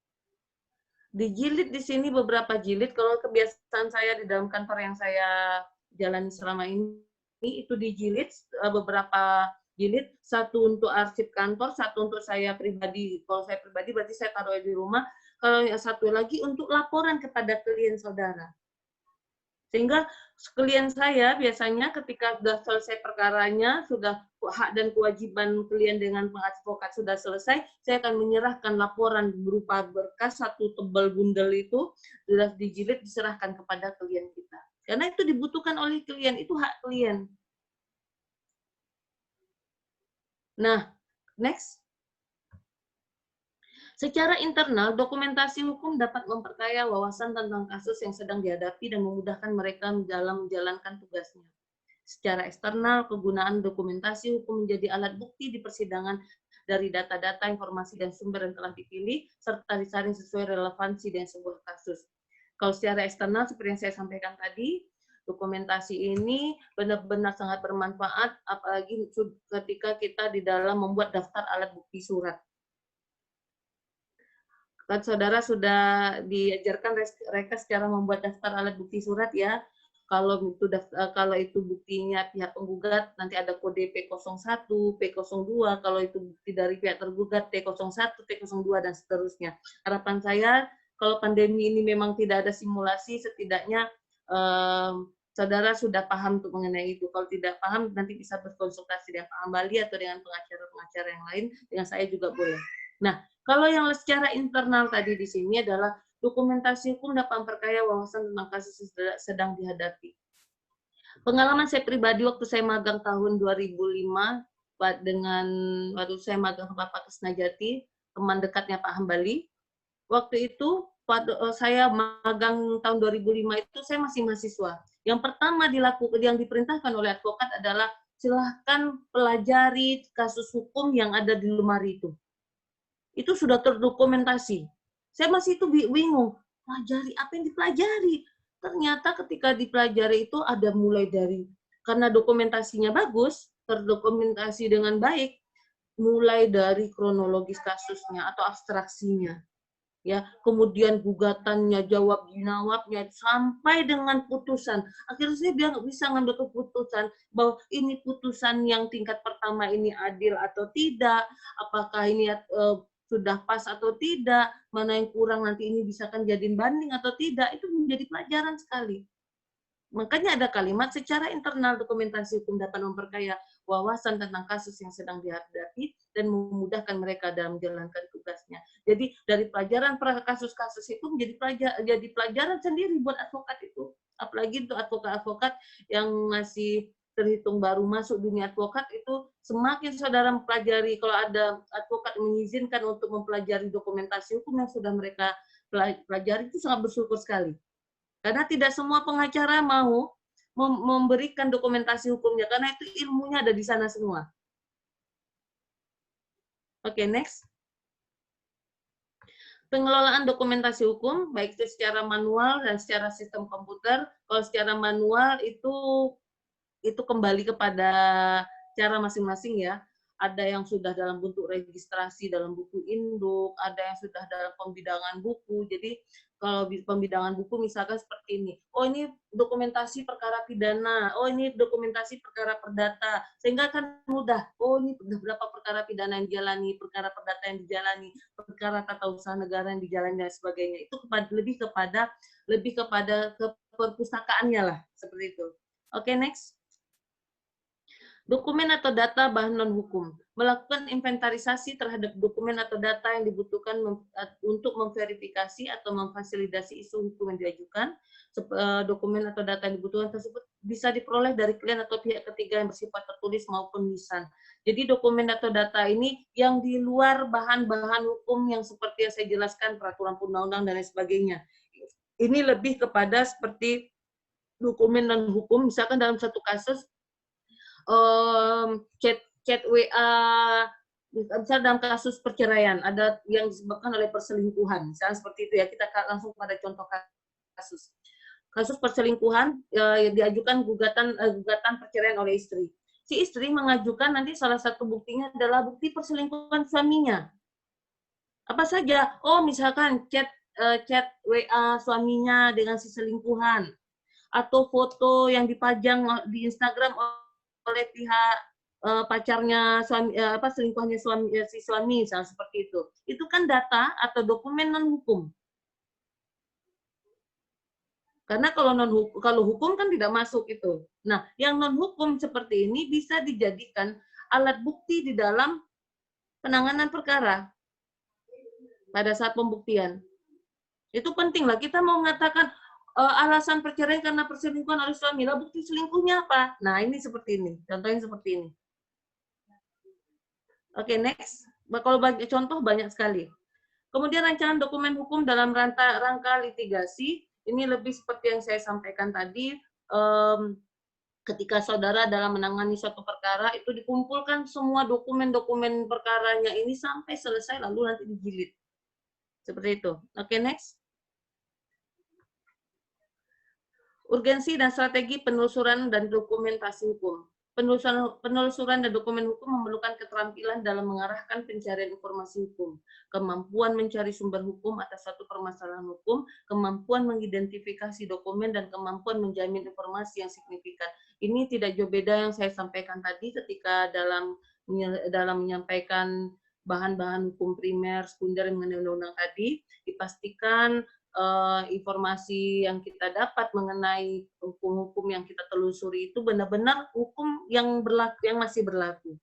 Dijilid di sini beberapa jilid, kalau kebiasaan saya di dalam kantor yang saya jalani selama ini itu dijilid beberapa jilid, satu untuk arsip kantor, satu untuk saya pribadi. Kalau saya pribadi berarti saya taruh di rumah. Kalau yang satu lagi untuk laporan kepada klien saudara. Sehingga klien saya biasanya ketika sudah selesai perkaranya, sudah hak dan kewajiban klien dengan pengadvokat sudah selesai, saya akan menyerahkan laporan berupa berkas satu tebal bundel itu sudah dijilid diserahkan kepada klien kita. Karena itu dibutuhkan oleh klien, itu hak klien. Nah, next. Secara internal, dokumentasi hukum dapat memperkaya wawasan tentang kasus yang sedang dihadapi dan memudahkan mereka dalam menjalankan tugasnya. Secara eksternal, kegunaan dokumentasi hukum menjadi alat bukti di persidangan dari data-data, informasi, dan sumber yang telah dipilih, serta disaring sesuai relevansi dengan sebuah kasus. Kalau secara eksternal, seperti yang saya sampaikan tadi, Dokumentasi ini benar-benar sangat bermanfaat, apalagi ketika kita di dalam membuat daftar alat bukti surat. Kan saudara sudah diajarkan Rekes cara membuat daftar alat bukti surat ya. Kalau itu buktinya pihak penggugat, nanti ada kode P01, P02, kalau itu bukti dari pihak tergugat T01, T02, dan seterusnya. Harapan saya, kalau pandemi ini memang tidak ada simulasi, setidaknya saudara sudah paham untuk mengenai itu. Kalau tidak paham, nanti bisa berkonsultasi dengan Pak Hambali atau dengan pengacara-pengacara yang lain, dengan saya juga boleh. Nah, kalau yang secara internal tadi di sini adalah dokumentasi hukum dapat memperkaya wawasan tentang kasus yang sedang dihadapi. Pengalaman saya pribadi waktu saya magang tahun 2005, waktu saya magang ke Bapak Kesnajati, teman dekatnya Pak Hambali, waktu itu saya magang tahun 2005 itu saya masih mahasiswa. Yang pertama yang diperintahkan oleh advokat adalah silahkan pelajari kasus hukum yang ada di lemari itu. Itu sudah terdokumentasi. Saya masih itu bingung, pelajari apa yang dipelajari. Ternyata ketika dipelajari itu ada mulai dari, karena dokumentasinya bagus, terdokumentasi dengan baik, mulai dari kronologis kasusnya atau abstraksinya. Ya, kemudian gugatannya, jawabnya, sampai dengan putusan. Akhirnya saya bisa ngambil keputusan bahwa ini putusan yang tingkat pertama ini adil atau tidak, apakah ini sudah pas atau tidak, mana yang kurang nanti ini bisa kan jadiin banding atau tidak, itu menjadi pelajaran sekali. Makanya ada kalimat secara internal dokumentasi hukum dapat memperkaya wawasan tentang kasus yang sedang dihadapi dan memudahkan mereka dalam menjalankan tugasnya. Jadi dari pelajaran kasus-kasus itu jadi pelajaran sendiri buat advokat itu. Apalagi untuk advokat-advokat yang masih terhitung baru masuk dunia advokat itu, semakin saudara mempelajari, kalau ada advokat mengizinkan untuk mempelajari dokumentasi hukum yang sudah mereka pelajari, itu sangat bersyukur sekali. Karena tidak semua pengacara mau memberikan dokumentasi hukumnya, karena itu ilmunya ada di sana semua. Oke, next. Pengelolaan dokumentasi hukum, baik itu secara manual dan secara sistem komputer. Kalau secara manual itu kembali kepada cara masing-masing ya. Ada yang sudah dalam bentuk registrasi dalam buku induk, ada yang sudah dalam pembidangan buku. Jadi kalau pembidangan buku misalkan seperti ini, oh ini dokumentasi perkara pidana, oh ini dokumentasi perkara perdata, sehingga kan mudah, oh ini berapa perkara pidana yang dijalani, perkara perdata yang dijalani, perkara tata usaha negara yang dijalani dan sebagainya. Itu lebih kepada perpustakaannya lah, seperti itu. Oke, next. Dokumen atau data bahan non-hukum. Melakukan inventarisasi terhadap dokumen atau data yang dibutuhkan untuk memverifikasi atau memfasilitasi isu hukum yang diajukan. Dokumen atau data yang dibutuhkan tersebut bisa diperoleh dari klien atau pihak ketiga yang bersifat tertulis maupun lisan. Jadi dokumen atau data ini yang di luar bahan-bahan hukum yang seperti yang saya jelaskan, peraturan undang-undang dan lain sebagainya. Ini lebih kepada seperti dokumen non-hukum, misalkan dalam satu kasus, chat WA, misalnya dalam kasus perceraian, ada yang disebabkan oleh perselingkuhan, misalnya seperti itu ya, kita langsung pada contoh kasus. Kasus perselingkuhan, diajukan gugatan perceraian oleh istri. Si istri mengajukan nanti salah satu buktinya adalah bukti perselingkuhan suaminya. Apa saja? Oh, misalkan chat WA suaminya dengan si selingkuhan, atau foto yang dipajang di Instagram oleh pihak pacarnya selingkuhannya si suami, misalnya seperti itu kan data atau dokumen non hukum. Karena kalau hukum kan tidak masuk itu. Nah, yang non hukum seperti ini bisa dijadikan alat bukti di dalam penanganan perkara pada saat pembuktian. Itu penting lah, kita mau mengatakan alasan perceraian karena perselingkuhan oleh suami, lah bukti selingkuhnya apa? Nah, ini seperti ini, contohnya seperti ini. Oke, next. Kalau contoh banyak sekali. Kemudian rancangan dokumen hukum dalam rangka litigasi, ini lebih seperti yang saya sampaikan tadi, ketika saudara dalam menangani suatu perkara, itu dikumpulkan semua dokumen-dokumen perkaranya ini sampai selesai, lalu nanti dijilid. Seperti itu. Oke, next. Urgensi dan strategi penelusuran dan dokumentasi hukum. Penelusuran dan dokumen hukum memerlukan keterampilan dalam mengarahkan pencarian informasi hukum, kemampuan mencari sumber hukum atas suatu permasalahan hukum, kemampuan mengidentifikasi dokumen, dan kemampuan menjamin informasi yang signifikan. Ini tidak jauh beda yang saya sampaikan tadi ketika dalam menyampaikan bahan-bahan hukum primer, sekunder mengenai undang-undang tadi, dipastikan informasi yang kita dapat mengenai hukum-hukum yang kita telusuri itu benar-benar hukum yang berlaku, yang masih berlaku.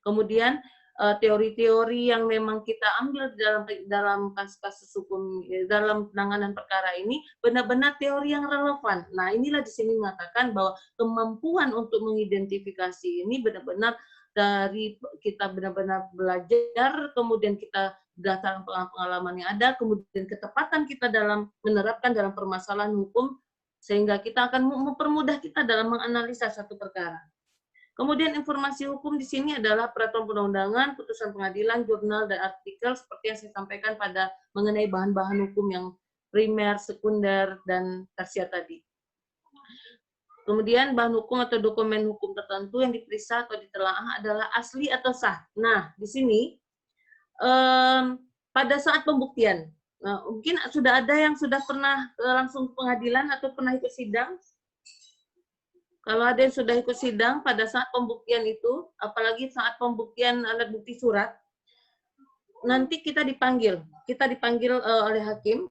Kemudian teori-teori yang memang kita ambil dalam kasus-kasus hukum, dalam penanganan perkara ini benar-benar teori yang relevan. Nah, inilah di sini mengatakan bahwa kemampuan untuk mengidentifikasi ini benar-benar dari kita benar-benar belajar, kemudian kita berdasarkan pengalaman yang ada, kemudian ketepatan kita dalam menerapkan dalam permasalahan hukum, sehingga kita akan mempermudah kita dalam menganalisa satu perkara. Kemudian informasi hukum di sini adalah peraturan perundang-undangan, putusan pengadilan, jurnal, dan artikel, seperti yang saya sampaikan pada mengenai bahan-bahan hukum yang primer, sekunder, dan tersier tadi. Kemudian bahan hukum atau dokumen hukum tertentu yang diperiksa atau ditelaah adalah asli atau sah. Nah, di sini pada saat pembuktian, mungkin sudah ada yang sudah pernah langsung ke pengadilan atau pernah ikut sidang. Kalau ada yang sudah ikut sidang pada saat pembuktian itu, apalagi saat pembuktian alat bukti surat, nanti kita dipanggil oleh hakim.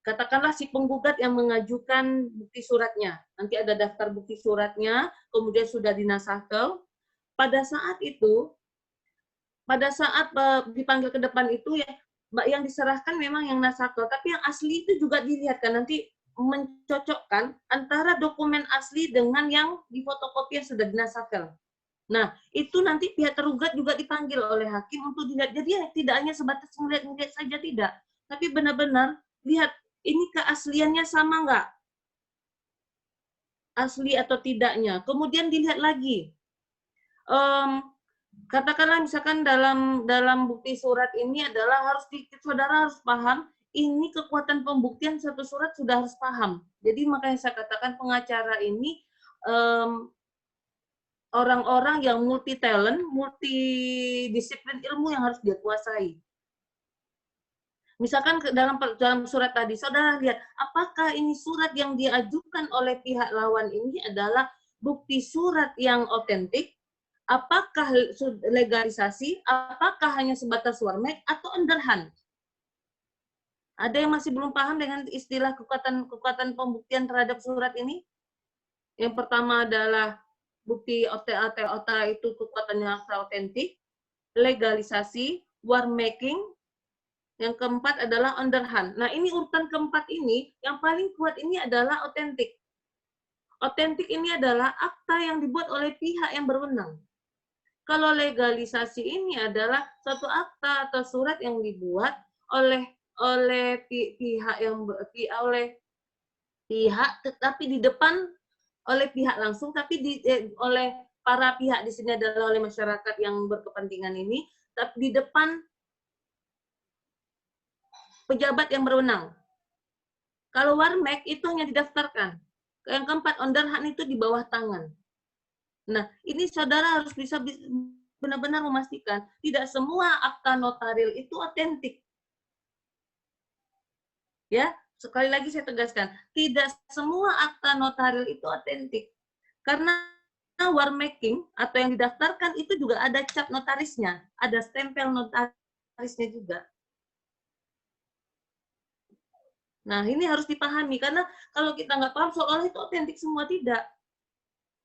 Katakanlah si penggugat yang mengajukan bukti suratnya, nanti ada daftar bukti suratnya, kemudian sudah dinasahkan. Pada saat itu, pada saat dipanggil ke depan itu ya, yang diserahkan memang yang nasakel, tapi yang asli itu juga dilihatkan, nanti mencocokkan antara dokumen asli dengan yang difotokopi yang sudah dinasakel. Nah, itu nanti pihak tergugat juga dipanggil oleh hakim untuk dilihat. Jadi ya, tidak hanya sebatas melihat saja, tidak, tapi benar-benar lihat ini keasliannya sama nggak, asli atau tidaknya. Kemudian dilihat lagi. Katakanlah misalkan dalam bukti surat ini adalah saudara harus paham, ini kekuatan pembuktian satu surat sudah harus paham. Jadi makanya saya katakan pengacara ini orang-orang yang multi talent, multidisiplin ilmu yang harus dia kuasai. Misalkan dalam surat tadi, saudara lihat apakah ini surat yang diajukan oleh pihak lawan ini adalah bukti surat yang otentik, apakah legalisasi, apakah hanya sebatas warmek atau underhand. Ada yang masih belum paham dengan istilah kekuatan pembuktian terhadap surat ini? Yang pertama adalah bukti OTA itu kekuatannya otentik, legalisasi, warmaking. Yang keempat adalah underhand. Nah, ini urutan keempat ini, yang paling kuat ini adalah otentik. Otentik ini adalah akta yang dibuat oleh pihak yang berwenang. Kalau legalisasi ini adalah satu akta atau surat yang dibuat oleh pihak tetapi di depan oleh pihak langsung, tapi oleh para pihak di sini adalah oleh masyarakat yang berkepentingan ini, tapi di depan pejabat yang berwenang. Kalau warmek itu hanya didaftarkan. Yang keempat, underhand itu di bawah tangan. Nah, ini saudara harus bisa benar-benar memastikan tidak semua akta notaril itu otentik. Ya, sekali lagi saya tegaskan, tidak semua akta notaril itu otentik. Karena warmaking atau yang didaftarkan itu juga ada cap notarisnya, ada stempel notarisnya juga. Nah, ini harus dipahami, karena kalau kita nggak paham soal itu otentik semua, tidak.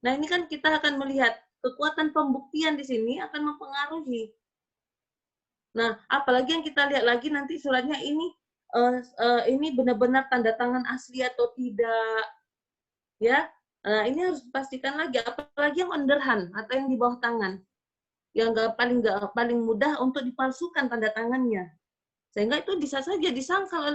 Nah, ini kan kita akan melihat kekuatan pembuktian di sini akan mempengaruhi. Nah, apalagi yang kita lihat lagi nanti suratnya ini benar-benar tanda tangan asli atau tidak, ya. Nah, ini harus dipastikan lagi, apalagi yang underhand atau yang di bawah tangan, yang paling mudah untuk dipalsukan tanda tangannya, sehingga itu bisa saja disangkal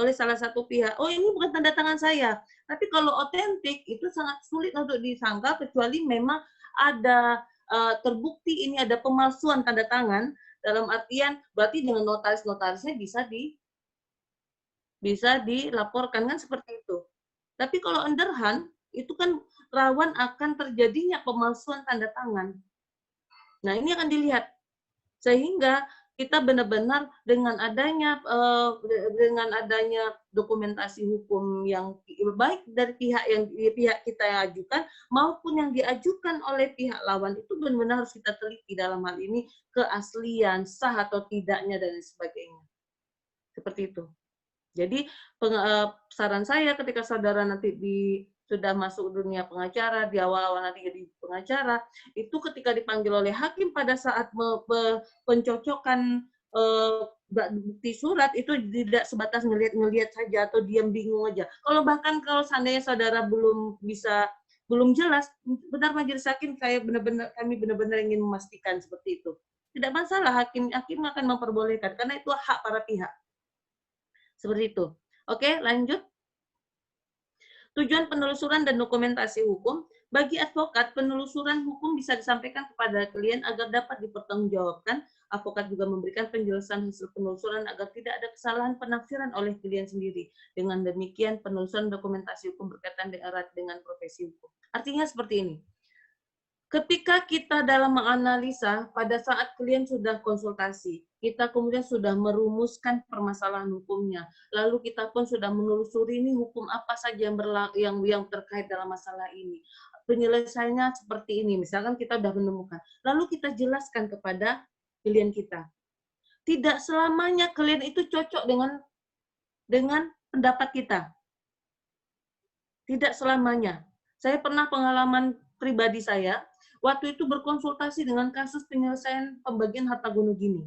oleh salah satu pihak. Oh, ini bukan tanda tangan saya. Tapi kalau otentik itu sangat sulit untuk disangkal kecuali memang ada terbukti ini ada pemalsuan tanda tangan, dalam artian berarti dengan notarisnya bisa dilaporkan, kan seperti itu. Tapi kalau underhand, itu kan rawan akan terjadinya pemalsuan tanda tangan. Nah, ini akan dilihat. Sehingga kita benar-benar dengan adanya dokumentasi hukum yang baik dari pihak kita yang ajukan maupun yang diajukan oleh pihak lawan itu benar-benar harus kita teliti dalam hal ini keaslian, sah atau tidaknya dan sebagainya. Seperti itu. Jadi saran saya ketika saudara nanti sudah masuk dunia pengacara, di awal-awal nanti jadi pengacara, itu ketika dipanggil oleh hakim pada saat pencocokan bukti surat, itu tidak sebatas ngelihat saja atau diam bingung aja. Kalau bahkan seandainya saudara belum jelas, benar majelis hakim kami benar-benar ingin memastikan seperti itu. Tidak masalah, hakim akan memperbolehkan, karena itu hak para pihak. Seperti itu. Oke, lanjut. Tujuan penelusuran dan dokumentasi hukum. Bagi advokat, penelusuran hukum bisa disampaikan kepada klien agar dapat dipertanggungjawabkan. Advokat juga memberikan penjelasan hasil penelusuran agar tidak ada kesalahan penafsiran oleh klien sendiri. Dengan demikian, penelusuran dokumentasi hukum berkaitan erat dengan profesi hukum. Artinya seperti ini. Ketika kita dalam menganalisa, pada saat klien sudah konsultasi, kita kemudian sudah merumuskan permasalahan hukumnya, lalu kita pun sudah menelusuri ini hukum apa saja yang terkait dalam masalah ini. Penyelesaiannya seperti ini, misalkan kita sudah menemukan. Lalu kita jelaskan kepada klien kita. Tidak selamanya klien itu cocok dengan pendapat kita. Tidak selamanya. Saya pernah pengalaman pribadi saya, waktu itu berkonsultasi dengan kasus penyelesaian pembagian harta gono gini.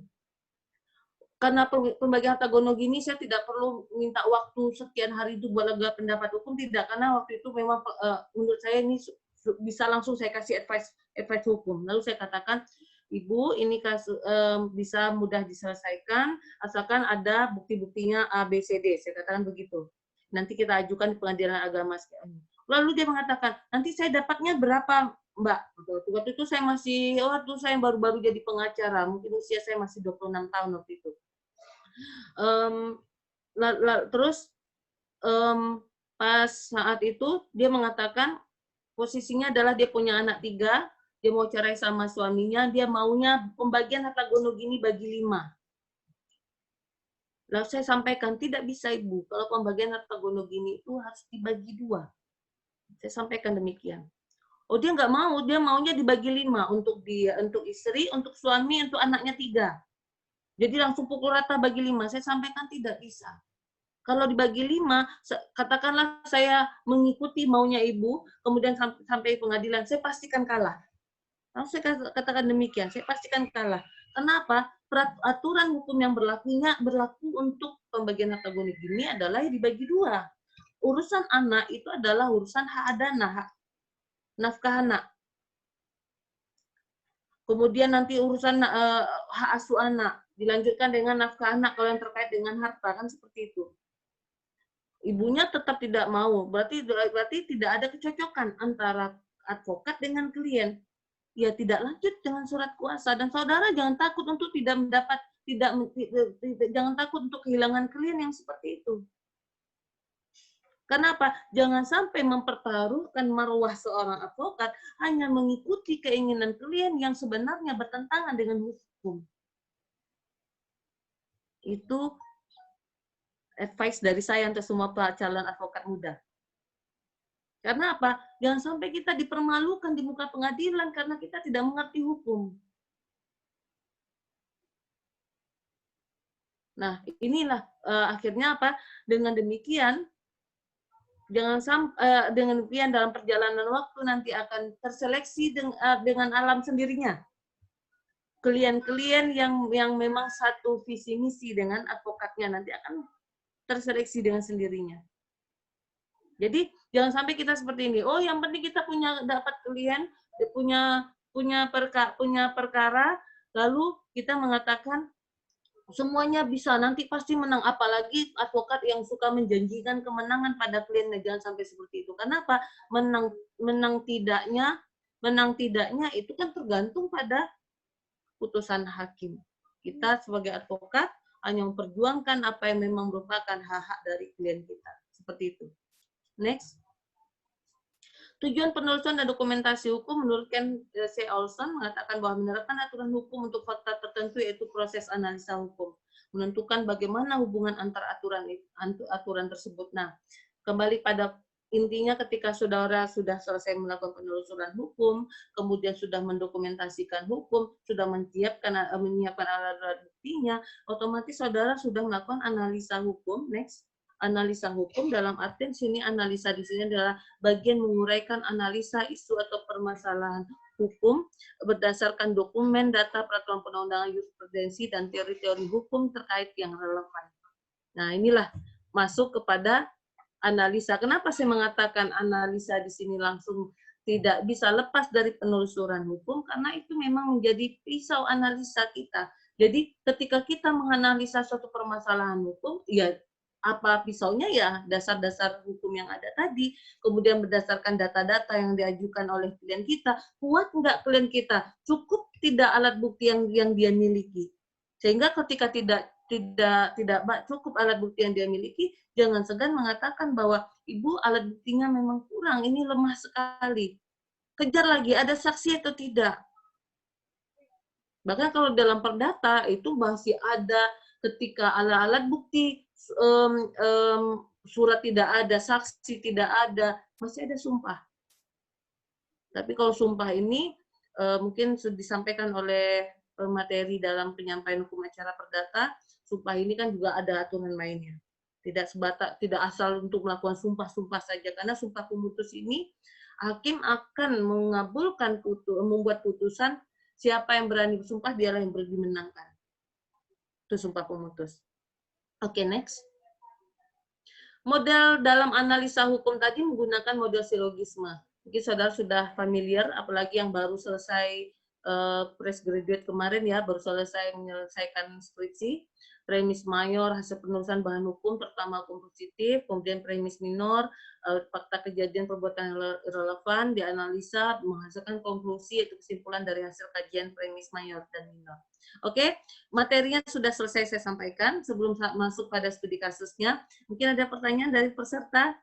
Karena pembagian harta gono gini, saya tidak perlu minta waktu sekian hari itu buat lega pendapat hukum, tidak. Karena waktu itu memang menurut saya ini bisa langsung saya kasih advice hukum. Lalu saya katakan, Ibu, ini kasus bisa mudah diselesaikan, asalkan ada bukti-buktinya A, B, C, D. Saya katakan begitu. Nanti kita ajukan di pengadilan agama. Lalu dia mengatakan, nanti saya dapatnya berapa, Mbak? Waktu itu saya saya baru-baru jadi pengacara, mungkin usia saya masih 26 tahun waktu itu. Terus pas saat itu dia mengatakan posisinya adalah dia punya anak 3, dia mau cerai sama suaminya, dia maunya pembagian harta gono gini bagi 5. Lalu saya sampaikan, tidak bisa Ibu, kalau pembagian harta gono gini itu harus dibagi 2. Saya sampaikan demikian. Oh, dia nggak mau, dia maunya dibagi 5 untuk dia, untuk istri, untuk suami, untuk anaknya 3. Jadi langsung pukul rata bagi 5. Saya sampaikan tidak bisa. Kalau dibagi 5, katakanlah saya mengikuti maunya Ibu, kemudian sampai pengadilan, saya pastikan kalah. Lalu saya katakan demikian, saya pastikan kalah. Kenapa? Aturan hukum yang berlaku untuk pembagian harta gono gini adalah dibagi 2. Urusan anak itu adalah urusan hak adana, hak nafkah anak. Kemudian nanti urusan hak asuh anak, dilanjutkan dengan nafkah anak kalau yang terkait dengan harta, kan seperti itu. Ibunya tetap tidak mau, berarti tidak ada kecocokan antara advokat dengan klien. Ya tidak lanjut dengan surat kuasa, dan saudara jangan takut untuk jangan takut untuk kehilangan klien yang seperti itu. Kenapa? Jangan sampai mempertaruhkan marwah seorang advokat hanya mengikuti keinginan klien yang sebenarnya bertentangan dengan hukum. Itu advice dari saya untuk semua calon advokat muda. Karena apa? Jangan sampai kita dipermalukan di muka pengadilan karena kita tidak mengerti hukum. Nah, inilah akhirnya apa? Dengan demikian, dengan demikian dalam perjalanan waktu nanti akan terseleksi dengan alam sendirinya. Klien-klien yang memang satu visi misi dengan advokatnya nanti akan terseleksi dengan sendirinya. Jadi jangan sampai kita seperti ini. Oh, yang penting kita dapat klien, punya perkara, lalu kita mengatakan semuanya bisa, nanti pasti menang. Apalagi advokat yang suka menjanjikan kemenangan pada klien, jangan sampai seperti itu. Kenapa? Menang tidaknya itu kan tergantung pada putusan hakim. Kita sebagai advokat hanya memperjuangkan apa yang memang merupakan hak-hak dari klien kita. Seperti itu. Next. Tujuan penelusuran dan dokumentasi hukum menurut Ken C. Olson mengatakan bahwa menerapkan aturan hukum untuk fakta tertentu yaitu proses analisa hukum, menentukan bagaimana hubungan antar aturan tersebut. Nah, kembali pada intinya ketika saudara sudah selesai melakukan penelusuran hukum, kemudian sudah mendokumentasikan hukum, sudah menyiapkan alat-alat buktinya, otomatis saudara sudah melakukan analisa hukum. Next. Analisa hukum dalam artian sini analisa di sini adalah bagian menguraikan analisa isu atau permasalahan hukum berdasarkan dokumen, data, peraturan perundang-undangan, jurisprudensi, dan teori-teori hukum terkait yang relevan. Nah, inilah masuk kepada analisa. Kenapa saya mengatakan analisa di sini langsung tidak bisa lepas dari penelusuran hukum? Karena itu memang menjadi pisau analisa kita. Jadi ketika kita menganalisa suatu permasalahan hukum, ya apa pisaunya ya dasar-dasar hukum yang ada tadi, kemudian berdasarkan data-data yang diajukan oleh klien kita, kuat nggak klien kita, cukup tidak alat bukti yang dia miliki, sehingga ketika tidak cukup alat bukti yang dia miliki, jangan segan mengatakan bahwa ibu alat buktinya memang kurang, ini lemah sekali, kejar lagi ada saksi atau tidak. Bahkan kalau dalam perdata itu masih ada ketika alat bukti surat tidak ada, saksi tidak ada, masih ada sumpah. Tapi kalau sumpah ini mungkin sudah disampaikan oleh materi dalam penyampaian hukum acara perdata, sumpah ini kan juga ada aturan mainnya. Tidak asal untuk melakukan sumpah-sumpah saja, karena sumpah pemutus ini hakim akan mengabulkan membuat putusan siapa yang berani bersumpah dialah yang dimenangkan. Itu sumpah pemutus. Oke, next. Model dalam analisa hukum tadi menggunakan model silogisme. Mungkin saudara sudah familiar, apalagi yang baru selesai fresh graduate kemarin ya, baru selesai menyelesaikan skripsi. Premis mayor, hasil penelusuran bahan hukum, pertama hukum positif, kemudian premis minor, fakta kejadian perbuatan relevan, dianalisa, menghasilkan konklusi atau kesimpulan dari hasil kajian premis mayor dan minor. Oke, materinya sudah selesai saya sampaikan. Sebelum masuk pada studi kasusnya, mungkin ada pertanyaan dari peserta?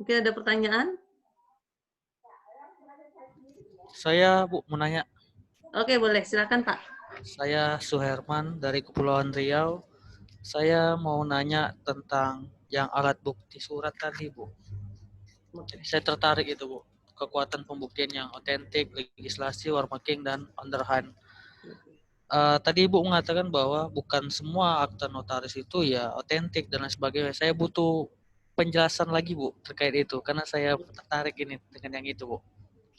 Mungkin ada pertanyaan? Saya, Bu, mau nanya. Oke, boleh. Silakan, Pak. Saya Suherman dari Kepulauan Riau. Saya mau nanya tentang yang alat bukti surat tadi, Bu. Jadi saya tertarik itu, Bu. Kekuatan pembuktian yang otentik, legislasi, warmaking, dan underhand. Tadi Ibu mengatakan bahwa bukan semua akta notaris itu ya otentik dan lain sebagainya. Saya butuh penjelasan lagi, Bu, terkait itu. Karena saya tertarik ini dengan yang itu, Bu.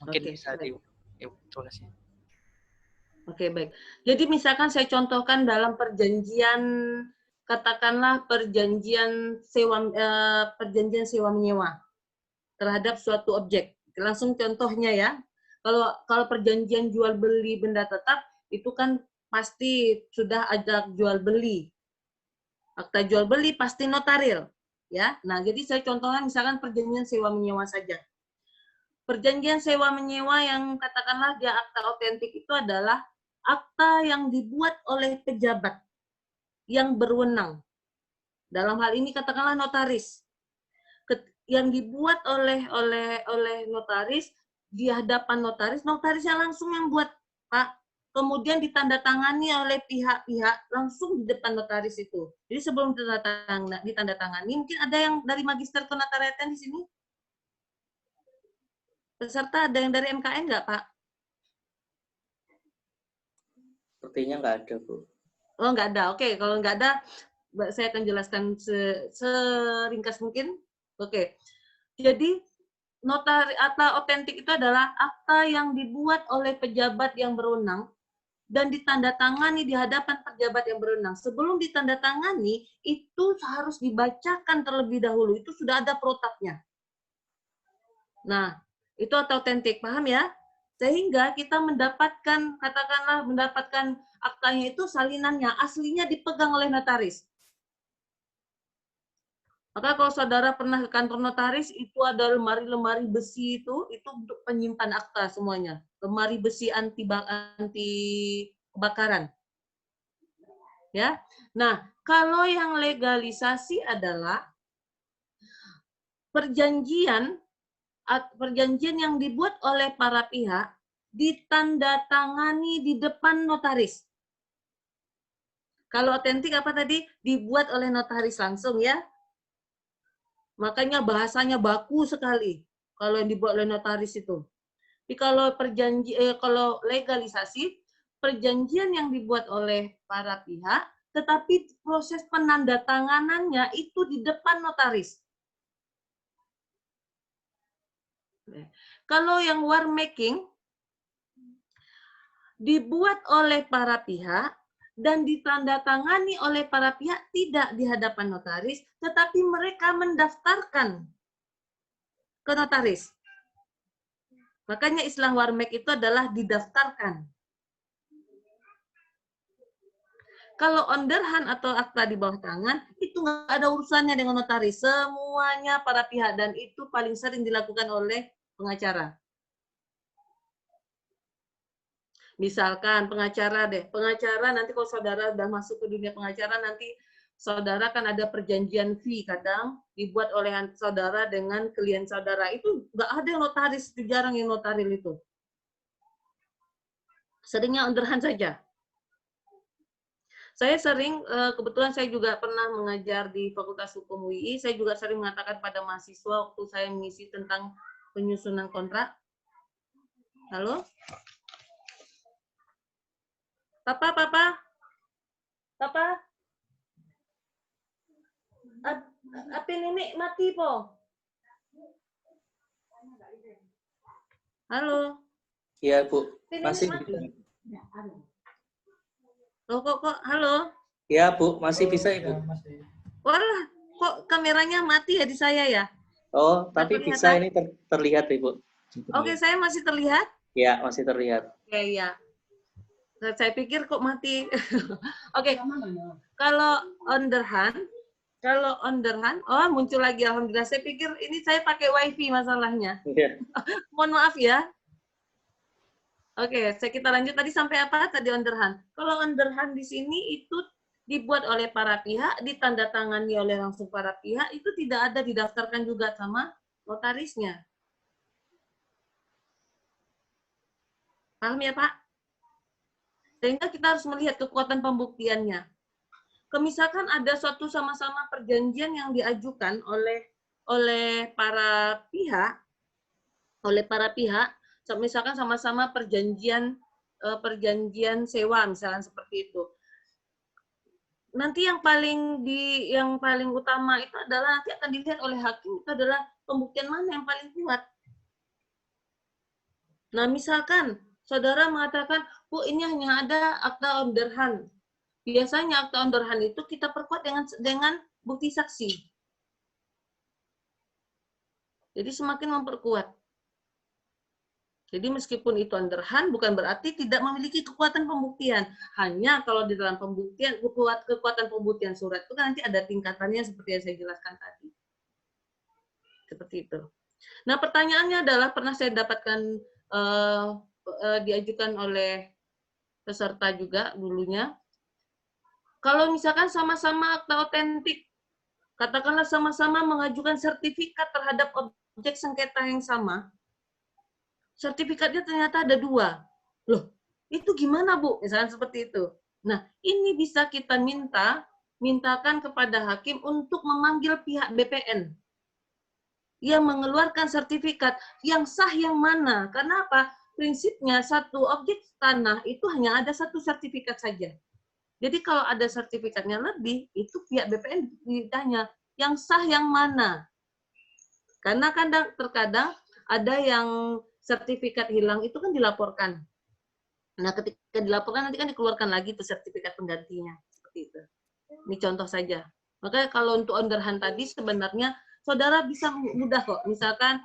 Mungkin bisa di... Ya, terima kasih. Oke, baik. Jadi misalkan saya contohkan dalam perjanjian, katakanlah perjanjian sewa menyewa terhadap suatu objek. Langsung contohnya ya. Kalau perjanjian jual beli benda tetap itu kan pasti sudah ada jual beli. Akta jual beli pasti notaril, ya. Nah, jadi saya contohkan misalkan perjanjian sewa menyewa saja. Perjanjian sewa menyewa yang katakanlah dia akta otentik itu adalah akta yang dibuat oleh pejabat yang berwenang. Dalam hal ini katakanlah notaris. Yang dibuat oleh notaris di hadapan notarisnya langsung yang buat, Pak. Kemudian ditandatangani oleh pihak-pihak langsung di depan notaris itu. Jadi sebelum ditandatangani, mungkin ada yang dari Magister Kenotariatan di sini? Peserta ada yang dari MKN nggak, Pak? Sepertinya nggak ada, Bu. Oh, nggak ada. Oke, kalau nggak ada, saya akan jelaskan seringkas mungkin. Oke. Jadi, akta otentik itu adalah akta yang dibuat oleh pejabat yang berwenang dan ditandatangani di hadapan pejabat yang berwenang. Sebelum ditandatangani, itu harus dibacakan terlebih dahulu. Itu sudah ada protapnya. Nah, itu akta otentik. Paham ya? Sehingga kita mendapatkan, katakanlah mendapatkan aktanya itu salinannya, aslinya dipegang oleh notaris. Maka kalau saudara pernah ke kantor notaris, itu ada lemari-lemari besi itu untuk penyimpan akta semuanya. Lemari besi anti kebakaran. Ya. Nah, kalau yang legalisasi adalah perjanjian yang dibuat oleh para pihak ditandatangani di depan notaris. Kalau otentik apa tadi? Dibuat oleh notaris langsung ya. Makanya bahasanya baku sekali kalau yang dibuat oleh notaris itu. Tapi kalau kalau legalisasi, perjanjian yang dibuat oleh para pihak, tetapi proses penandatanganannya itu di depan notaris. Kalau yang war making dibuat oleh para pihak dan ditandatangani oleh para pihak tidak di hadapan notaris, tetapi mereka mendaftarkan ke notaris. Makanya istilah war make itu adalah didaftarkan. Kalau onderhan atau akta di bawah tangan, itu nggak ada urusannya dengan notaris. Semuanya para pihak, dan itu paling sering dilakukan oleh pengacara. Misalkan pengacara nanti kalau saudara udah masuk ke dunia pengacara, nanti saudara kan ada perjanjian fee kadang dibuat oleh saudara dengan klien saudara. Itu nggak ada yang notaris, itu jarang yang notaril itu. Seringnya underhand saja. Saya sering, kebetulan saya juga pernah mengajar di Fakultas Hukum UI, saya juga sering mengatakan pada mahasiswa waktu saya mengisi tentang penyusunan kontrak. Halo? Papa? Apa ini mati po? Halo? Iya, Bu. Masih mati. bisa. Loh, kok, halo? Ya, Bu. Masih bisa, Ibu. Walah, kok kameranya mati ya di saya ya? Oh, tapi bisa ini terlihat, Ibu. Oke, saya masih terlihat? Ya, masih terlihat. Ya. Saya pikir kok mati. Oke, kalau underhand, oh muncul lagi, alhamdulillah. Saya pikir ini saya pakai wifi masalahnya. Iya. Mohon maaf ya. Oke, kita lanjut tadi sampai apa? Tadi underhand. Kalau underhand di sini itu dibuat oleh para pihak, ditandatangani oleh langsung para pihak, itu tidak ada didaftarkan juga sama notarisnya. Paham ya, Pak? Sehingga kita harus melihat kekuatan pembuktiannya. Misalkan ada suatu sama-sama perjanjian yang diajukan oleh para pihak, misalkan sama-sama perjanjian sewa, misalkan seperti itu. Nanti yang paling utama itu adalah nanti akan dilihat oleh hakim, itu adalah pembuktian mana yang paling kuat. Nah, misalkan saudara mengatakan, Bu, ini hanya ada akta onderhand. Biasanya akta onderhand itu kita perkuat dengan bukti saksi. Jadi semakin memperkuat. Jadi meskipun itu underhand, bukan berarti tidak memiliki kekuatan pembuktian. Hanya kalau di dalam pembuktian, kekuatan pembuktian surat itu kan nanti ada tingkatannya seperti yang saya jelaskan tadi. Seperti itu. Nah, pertanyaannya adalah, pernah saya dapatkan diajukan oleh peserta juga dulunya. Kalau misalkan sama-sama akta otentik, katakanlah sama-sama mengajukan sertifikat terhadap objek sengketa yang sama, sertifikatnya ternyata ada 2. Loh, itu gimana, Bu? Misalnya seperti itu. Nah, ini bisa kita mintakan kepada hakim untuk memanggil pihak BPN yang mengeluarkan sertifikat yang sah yang mana. Karena apa? Prinsipnya satu objek tanah itu hanya ada satu sertifikat saja. Jadi kalau ada sertifikatnya lebih, itu pihak BPN ditanya, yang sah yang mana? Karena terkadang ada yang sertifikat hilang itu kan dilaporkan. Nah, ketika dilaporkan nanti kan dikeluarkan lagi tuh sertifikat penggantinya. Seperti itu. Ini contoh saja. Makanya kalau untuk underhand tadi sebenarnya saudara bisa mudah kok. Misalkan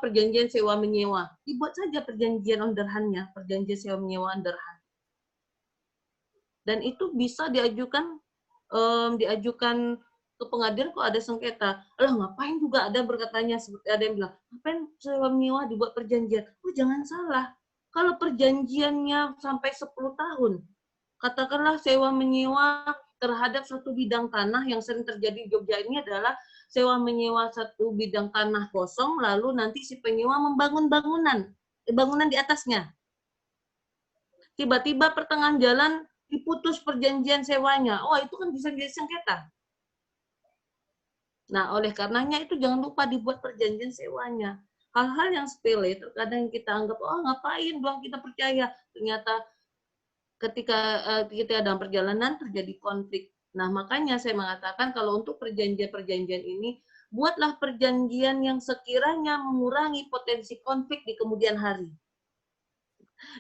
perjanjian sewa menyewa, dibuat saja perjanjian underhandnya, perjanjian sewa menyewa underhand. Dan itu bisa diajukan ke pengadilan kok ada sengketa. Lah ngapain juga ada berkatanya, seperti ada yang bilang, ngapain sewa menyewa dibuat perjanjian? Oh, jangan salah. Kalau perjanjiannya sampai 10 tahun, katakanlah sewa menyewa terhadap suatu bidang tanah yang sering terjadi di Jogja ini adalah sewa menyewa satu bidang tanah kosong, lalu nanti si penyewa membangun bangunan di atasnya. Tiba-tiba pertengahan jalan diputus perjanjian sewanya. Oh, itu kan bisa jadi sengketa. Nah, oleh karenanya itu jangan lupa dibuat perjanjian sewanya. Hal-hal yang sepele terkadang kita anggap, oh ngapain doang kita percaya. Ternyata ketika kita dalam perjalanan terjadi konflik. Nah, makanya saya mengatakan kalau untuk perjanjian-perjanjian ini, buatlah perjanjian yang sekiranya mengurangi potensi konflik di kemudian hari.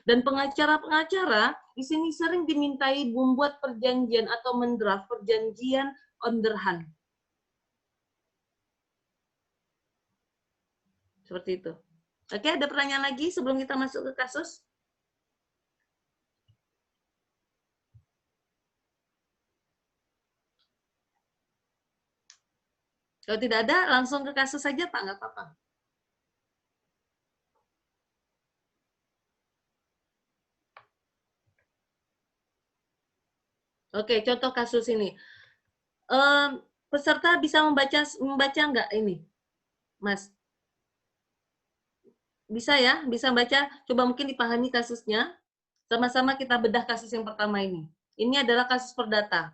Dan pengacara-pengacara di sini sering dimintai membuat perjanjian atau mendraft perjanjian on the hand. Seperti itu. Oke, ada pertanyaan lagi sebelum kita masuk ke kasus? Kalau tidak ada, langsung ke kasus saja, Pak, nggak apa-apa. Oke, contoh kasus ini. Peserta bisa membaca nggak ini, Mas? Bisa ya, bisa baca. Coba mungkin dipahami kasusnya. Sama-sama kita bedah kasus yang pertama ini. Ini adalah kasus perdata.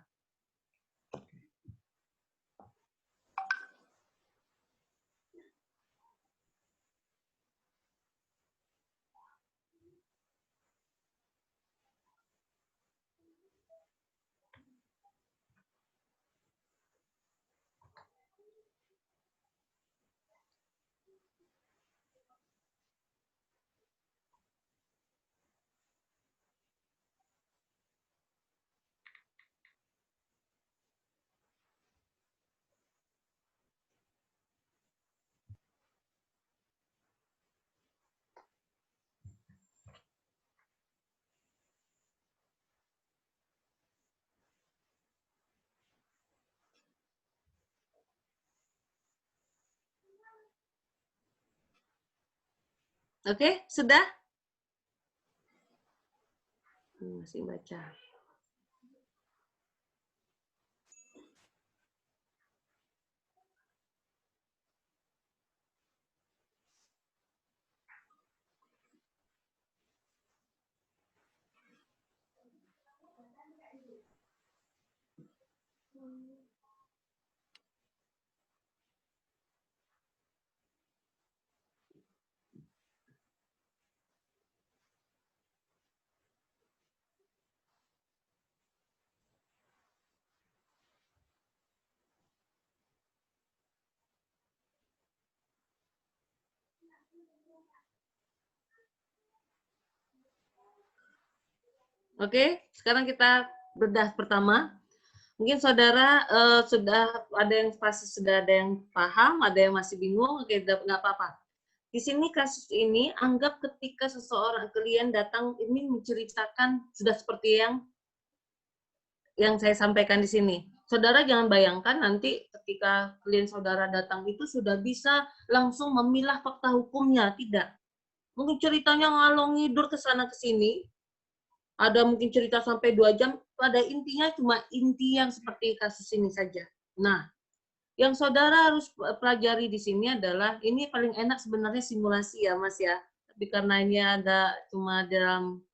Oke, sudah? Masih baca. Oke, sekarang kita bedah pertama. Mungkin saudara sudah ada yang pasti sudah ada yang paham, ada yang masih bingung. Oke, nggak apa-apa. Di sini kasus ini anggap ketika seseorang klien datang ini menceritakan sudah seperti yang saya sampaikan di sini. Saudara jangan bayangkan nanti ketika klien saudara datang itu sudah bisa langsung memilah fakta hukumnya, tidak. Mungkin ceritanya ngalong ngidur ke sana ke sini. Ada mungkin cerita sampai 2 jam, pada intinya cuma inti yang seperti kasus ini saja. Nah, yang saudara harus pelajari di sini adalah, ini paling enak sebenarnya simulasi ya Mas ya, tapi karena ini ada cuma dalam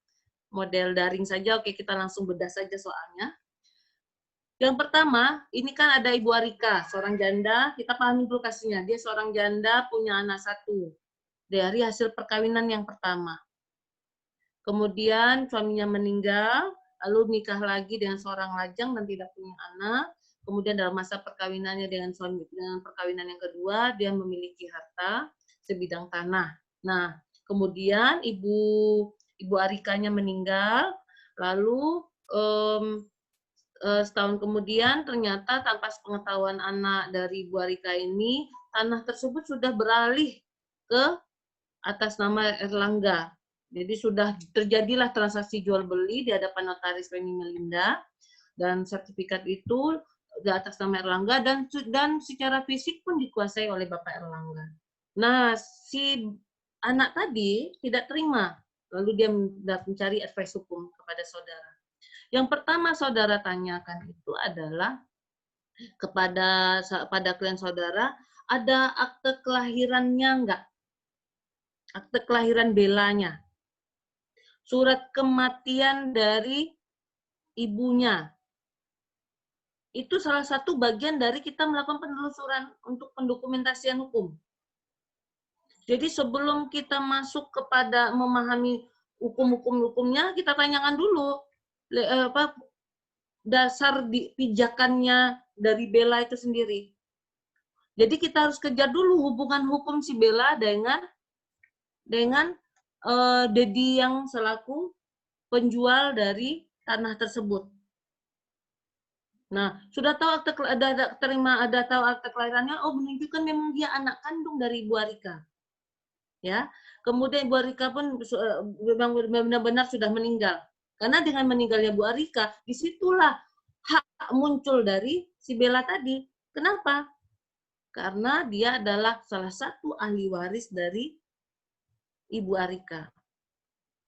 model daring saja, oke kita langsung bedah saja soalnya. Yang pertama, ini kan ada Ibu Arika, seorang janda, kita pahami dulu kasusnya, dia seorang janda punya anak 1, dari hasil perkawinan yang pertama. Kemudian suaminya meninggal, lalu nikah lagi dengan seorang lajang dan tidak punya anak. Kemudian dalam masa perkawinannya dengan perkawinan yang kedua, dia memiliki harta sebidang tanah. Nah, kemudian Ibu Arikanya meninggal, lalu setahun kemudian ternyata tanpa sepengetahuan anak dari Ibu Arika ini, tanah tersebut sudah beralih ke atas nama Erlangga. Jadi sudah terjadilah transaksi jual beli di hadapan notaris Reni Melinda, dan sertifikat itu di atas nama Erlangga dan secara fisik pun dikuasai oleh Bapak Erlangga. Nah, si anak tadi tidak terima, lalu dia mencari advice hukum kepada saudara. Yang pertama saudara tanyakan itu adalah pada klien saudara, ada akte kelahirannya enggak? Akte kelahiran Belanya. Surat kematian dari ibunya. Itu salah satu bagian dari kita melakukan penelusuran untuk pendokumentasian hukum. Jadi sebelum kita masuk kepada memahami hukumnya, kita tanyakan dulu dasar pijakannya dari Bella itu sendiri. Jadi kita harus kejar dulu hubungan hukum si Bella dengan Dedi yang selaku penjual dari tanah tersebut. Nah, sudah tahu tahu akte kelahirannya, oh menunjukkan memang dia anak kandung dari Ibu Arika. Ya. Kemudian Ibu Arika pun memang benar-benar sudah meninggal. Karena dengan meninggalnya Bu Arika, disitulah hak muncul dari si Bella tadi. Kenapa? Karena dia adalah salah satu ahli waris dari Ibu Arika.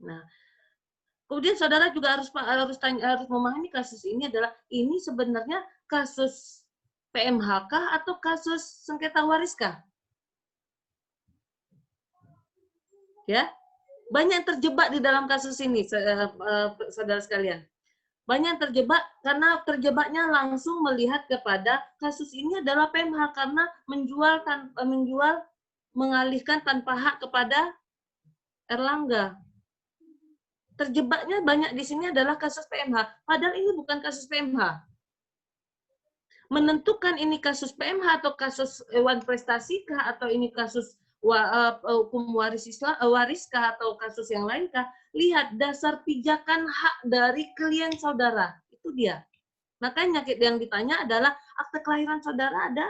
Nah, kemudian saudara juga harus memahami kasus ini adalah ini sebenarnya kasus PMH kah atau kasus sengketa waris kah? Ya, banyak yang terjebak di dalam kasus ini, saudara sekalian. Banyak yang terjebak karena terjebaknya langsung melihat kepada kasus ini adalah PMH karena mengalihkan tanpa hak kepada Erlangga. Terjebaknya banyak di sini adalah kasus PMH. Padahal ini bukan kasus PMH. Menentukan ini kasus PMH atau kasus hewan prestasi kah atau ini kasus hukum waris kah atau kasus yang lain kah? Lihat dasar pijakan hak dari klien saudara. Itu dia. Makanya yang ditanya adalah akte kelahiran saudara ada?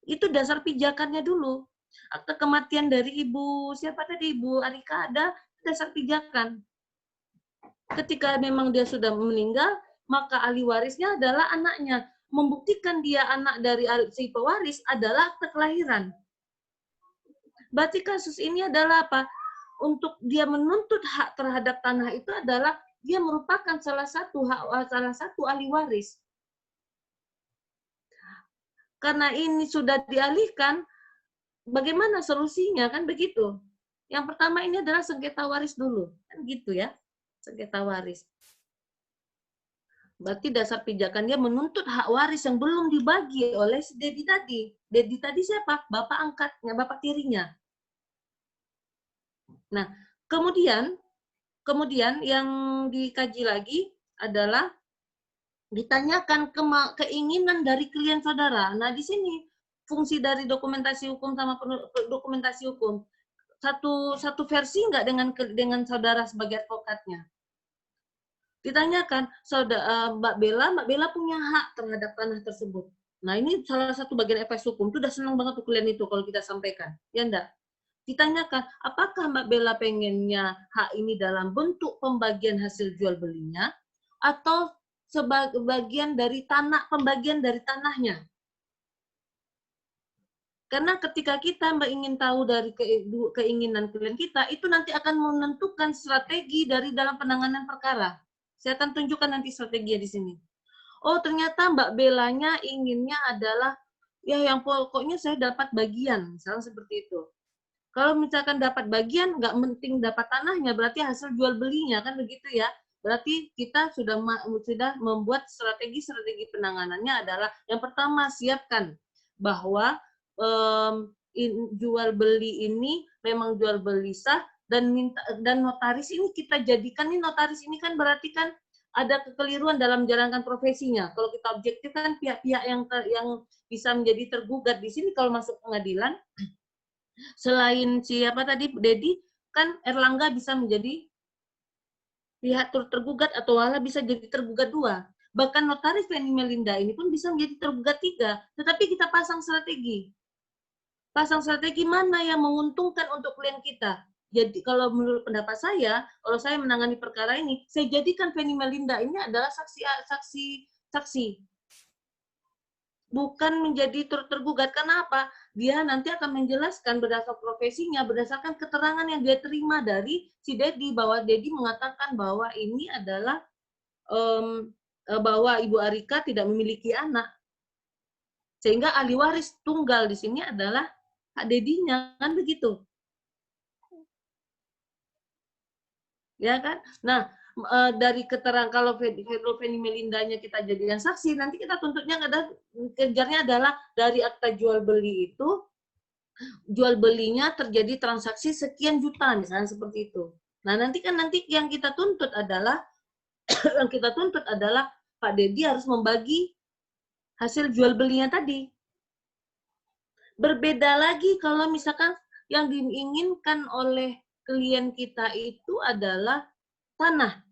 Itu dasar pijakannya dulu. Akte kematian dari Ibu siapa tadi? Ibu Arika ada? Dasar pijakan. Ketika memang dia sudah meninggal, maka ahli warisnya adalah anaknya. Membuktikan dia anak dari si pewaris adalah akte kelahiran. Berarti kasus ini adalah apa? Untuk dia menuntut hak terhadap tanah itu adalah dia merupakan salah satu ahli waris. Karena ini sudah dialihkan, bagaimana solusinya kan begitu? Yang pertama ini adalah sengketa waris dulu, kan gitu ya, sengketa waris. Berarti dasar pijakan dia menuntut hak waris yang belum dibagi oleh si Dedi tadi. Dedi tadi siapa? Bapak angkatnya, bapak tirinya. Nah, kemudian yang dikaji lagi adalah ditanyakan keinginan dari klien saudara. Nah, di sini fungsi dari dokumentasi hukum sama dokumentasi hukum. Satu versi enggak dengan saudara sebagai advokatnya. Ditanyakan, Mbak Bella punya hak terhadap tanah tersebut. Nah, ini salah satu bagian FS hukum. Itu udah senang banget tuh klien itu kalau kita sampaikan. Ya enggak? Ditanyakan, apakah Mbak Bella pengennya hak ini dalam bentuk pembagian hasil jual belinya atau sebagai bagian dari pembagian dari tanahnya? Karena ketika kita ingin tahu dari keinginan klien kita, itu nanti akan menentukan strategi dari dalam penanganan perkara. Saya akan tunjukkan nanti strateginya di sini. Oh, ternyata Mbak Bellanya inginnya adalah, ya yang pokoknya saya dapat bagian, misalnya seperti itu. Kalau misalkan dapat bagian, nggak penting dapat tanahnya, berarti hasil jual belinya, kan begitu ya. Berarti kita sudah membuat strategi penanganannya adalah, yang pertama siapkan bahwa jual beli ini memang jual beli sah dan notaris ini kita jadikan ini notaris ini kan berarti kan ada kekeliruan dalam menjalankan profesinya. Kalau kita objektif kan pihak-pihak yang bisa menjadi tergugat di sini kalau masuk pengadilan selain siapa tadi Dedi kan Erlangga bisa menjadi pihak tergugat atau malah bisa jadi tergugat 2. Bahkan notaris Feni Melinda ini pun bisa menjadi tergugat 3. Tetapi kita pasang strategi. Pasang strategi mana yang menguntungkan untuk klien kita. Jadi kalau menurut pendapat saya, kalau saya menangani perkara ini, saya jadikan Feni Melinda ini adalah saksi. bukan menjadi tergugat. Kenapa? Dia nanti akan menjelaskan berdasarkan profesinya, berdasarkan keterangan yang dia terima dari si Dedi, bahwa Dedi mengatakan bahwa ini adalah bahwa Ibu Arika tidak memiliki anak. Sehingga ahli waris tunggal di sini adalah Pak Dedinya, kan begitu. Ya kan? Nah, dari keterangan kalau Feni Melindanya kita jadikan saksi, nanti kita tuntutnya kejarnya adalah dari akta jual beli itu, jual belinya terjadi transaksi sekian juta, misalnya seperti itu. Nah, nanti yang kita tuntut adalah Pak Dedi harus membagi hasil jual belinya tadi. Berbeda lagi kalau misalkan yang diinginkan oleh klien kita itu adalah tanah.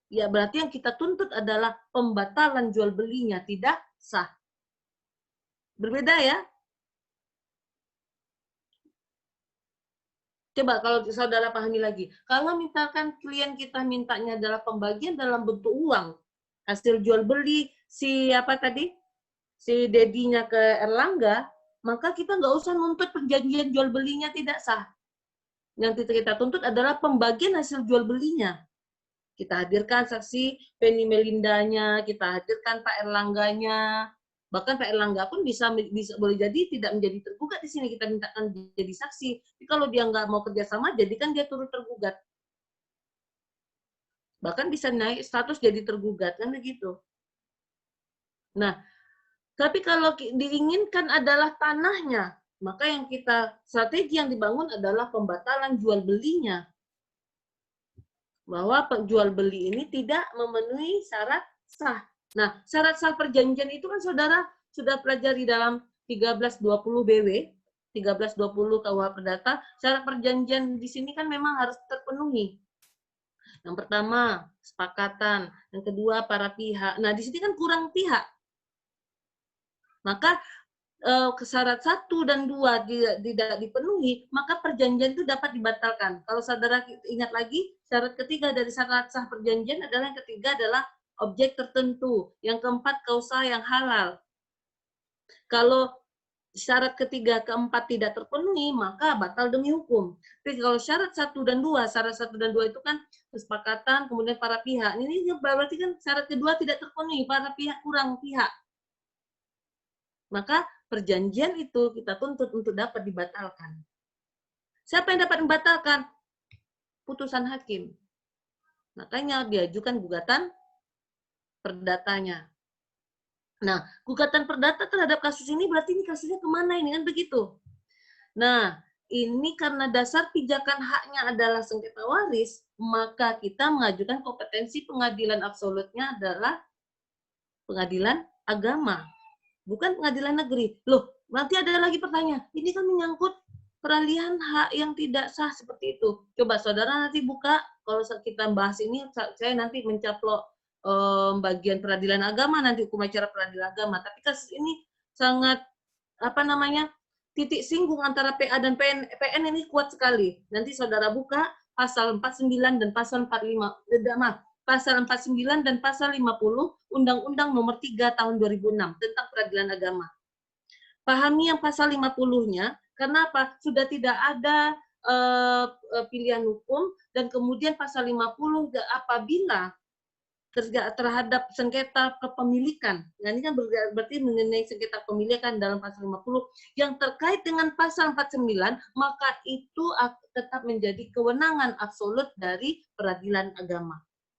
Ya, berarti yang kita tuntut adalah pembatalan jual belinya tidak sah. Berbeda ya? Coba kalau saudara pahami lagi. Kalau misalkan klien kita mintanya adalah pembagian dalam bentuk uang, hasil jual beli si Dedinya ke Erlangga, maka kita nggak usah nuntut perjanjian jual belinya tidak sah. Yang kita tuntut adalah pembagian hasil jual belinya. Kita hadirkan saksi Feni Melindanya, kita hadirkan Pak Erlangganya, bahkan Pak Erlangga pun bisa boleh jadi tidak menjadi tergugat di sini, kita mintakan jadi saksi. Tapi kalau dia nggak mau kerjasama, jadikan dia turut tergugat. Bahkan bisa naik status jadi tergugat, kan begitu. Nah, tapi kalau diinginkan adalah tanahnya, maka yang strategi yang dibangun adalah pembatalan jual belinya. Bahwa jual beli ini tidak memenuhi syarat sah. Nah, syarat sah perjanjian itu kan saudara sudah pelajari dalam 1320 BW, 1320 KUH Perdata, syarat perjanjian di sini kan memang harus terpenuhi. Yang pertama, kesepakatan. Yang kedua, para pihak. Nah, di sini kan kurang pihak. Maka syarat 1 dan 2 tidak dipenuhi, maka perjanjian itu dapat dibatalkan. Kalau saudara ingat lagi, syarat ketiga dari syarat sah perjanjian adalah yang ketiga adalah objek tertentu. Yang keempat, kausa yang halal. Kalau syarat ketiga, keempat tidak terpenuhi, maka batal demi hukum. Tapi kalau syarat 1 dan 2, syarat 1 dan 2 itu kan kesepakatan, kemudian para pihak. Ini berarti kan syarat kedua tidak terpenuhi, para pihak kurang pihak. Maka perjanjian itu kita tuntut untuk dapat dibatalkan. Siapa yang dapat membatalkan? Putusan hakim. Makanya diajukan gugatan perdatanya. Nah, gugatan perdata terhadap kasus ini berarti ini kasusnya kemana ini, kan begitu. Nah, ini karena dasar pijakan haknya adalah sengketa waris, maka kita mengajukan kompetensi pengadilan absolutnya adalah pengadilan agama. Bukan pengadilan negeri. Loh, nanti ada lagi pertanyaan. Ini kan menyangkut peralihan hak yang tidak sah seperti itu. Coba saudara nanti buka, kalau kita bahas ini, saya nanti mencaplok bagian peradilan agama, nanti hukum acara peradilan agama. Tapi kasus ini sangat, titik singgung antara PA dan PN ini kuat sekali. Nanti saudara buka pasal 49 dan pasal 45. Pasal 49 dan pasal 50 Undang-Undang Nomor 3 Tahun 2006 tentang Peradilan Agama. Pahami yang pasal 50-nya, kenapa? Sudah tidak ada pilihan hukum, dan kemudian pasal 50 apabila terhadap sengketa kepemilikan. Nah, ini kan berarti mengenai sengketa kepemilikan dalam pasal 50 yang terkait dengan pasal 49, maka itu tetap menjadi kewenangan absolut dari peradilan agama.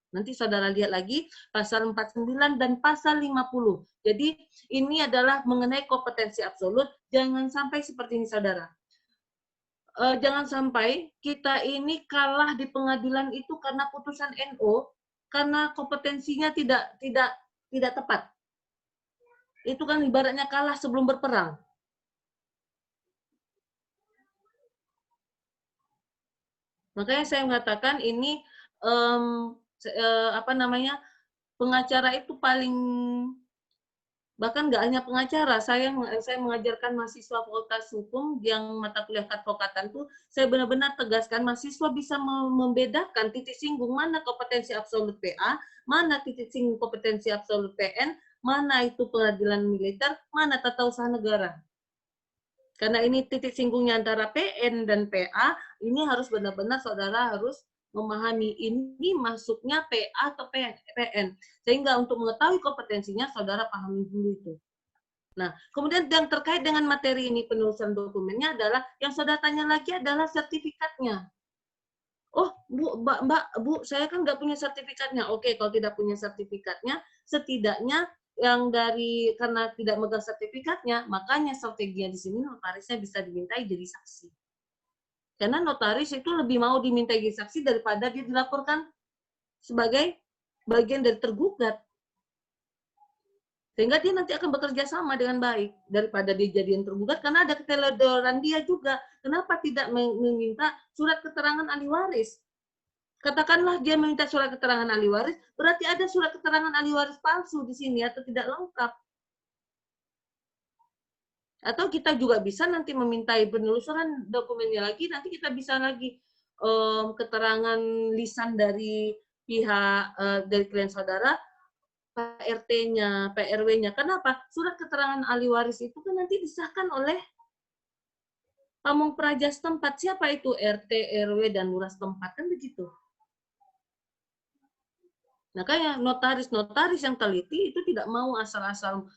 Nanti saudara lihat lagi pasal 49 dan pasal 50. Jadi ini adalah mengenai kompetensi absolut. Jangan sampai seperti ini saudara. Jangan sampai kita ini kalah di pengadilan itu karena putusan NO, karena kompetensinya tidak tepat. Itu kan ibaratnya kalah sebelum berperang. Makanya saya mengatakan ini pengacara itu paling, bahkan nggak hanya pengacara, saya mengajarkan mahasiswa fakultas hukum yang mata kuliah keadvokatan itu, saya benar-benar tegaskan mahasiswa bisa membedakan titik singgung mana kompetensi absolut PA, mana titik singgung kompetensi absolut PN, mana itu pengadilan militer, mana tata usaha negara. Karena ini titik singgungnya antara PN dan PA, ini harus benar-benar saudara harus memahami ini masuknya PA atau PN. Sehingga untuk mengetahui kompetensinya, saudara pahami dulu itu. Nah, kemudian yang terkait dengan materi ini penulisan dokumennya adalah, yang saudara tanya lagi adalah sertifikatnya. Oh, Bu, saya kan nggak punya sertifikatnya. Oke, kalau tidak punya sertifikatnya, setidaknya yang karena tidak megang sertifikatnya, makanya strateginya di sini notarisnya bisa dimintai jadi saksi. Karena notaris itu lebih mau dimintai jadi saksi daripada dia dilaporkan sebagai bagian dari tergugat. Sehingga dia nanti akan bekerja sama dengan baik daripada dia jadi yang tergugat, karena ada keteledoran dia juga. Kenapa tidak meminta surat keterangan ahli waris? Katakanlah dia meminta surat keterangan ahli waris, berarti ada surat keterangan ahli waris palsu di sini atau tidak lengkap. Atau kita juga bisa nanti memintai penelusuran dokumennya lagi, nanti kita bisa lagi keterangan lisan dari pihak dari klien saudara, Pak RT-nya, Pak RW-nya. Kenapa? Surat keterangan ahli waris itu kan nanti disahkan oleh pamong praja setempat. Siapa itu? RT, RW, dan lurah setempat. Kan begitu. Makanya notaris yang teliti itu tidak mau asal-asal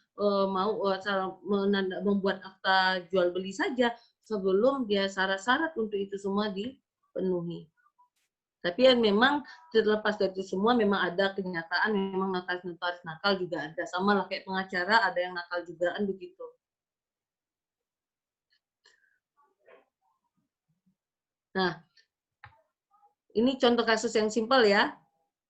membuat akta jual beli saja sebelum dia syarat-syarat untuk itu semua dipenuhi. Tapi yang memang terlepas dari itu semua memang ada kenyataan memang notaris nakal juga ada. Sama lah kayak pengacara, ada yang nakal juga kan begitu. Nah, ini contoh kasus yang simpel ya.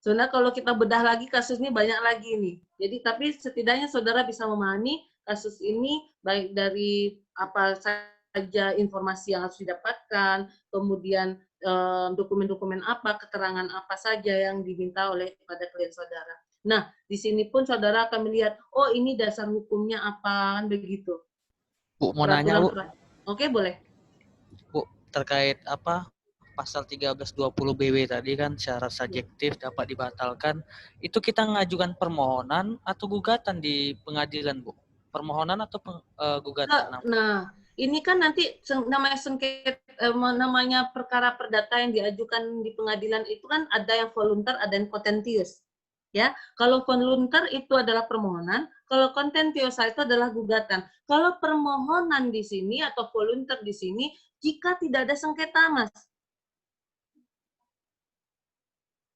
Sebenarnya kalau kita bedah lagi kasus ini banyak lagi nih. Jadi tapi setidaknya saudara bisa memahami kasus ini baik dari apa saja informasi yang harus didapatkan, kemudian dokumen-dokumen apa, keterangan apa saja yang diminta oleh kepada klien saudara. Nah, di sini pun saudara akan melihat, oh ini dasar hukumnya apa, kan begitu. Bu, mau nanya, Bu. Oke, boleh. Bu, terkait apa? Pasal 1320 BW tadi kan syarat subjektif dapat dibatalkan. Itu kita mengajukan permohonan atau gugatan di pengadilan, Bu? Permohonan atau gugatan? Nah, ini kan nanti namanya sengketa, namanya perkara perdata yang diajukan di pengadilan itu kan ada yang voluntar, ada yang contentious. Ya, kalau voluntar itu adalah permohonan, kalau contentiosa itu adalah gugatan. Kalau permohonan di sini atau voluntar di sini jika tidak ada sengketa, Mas.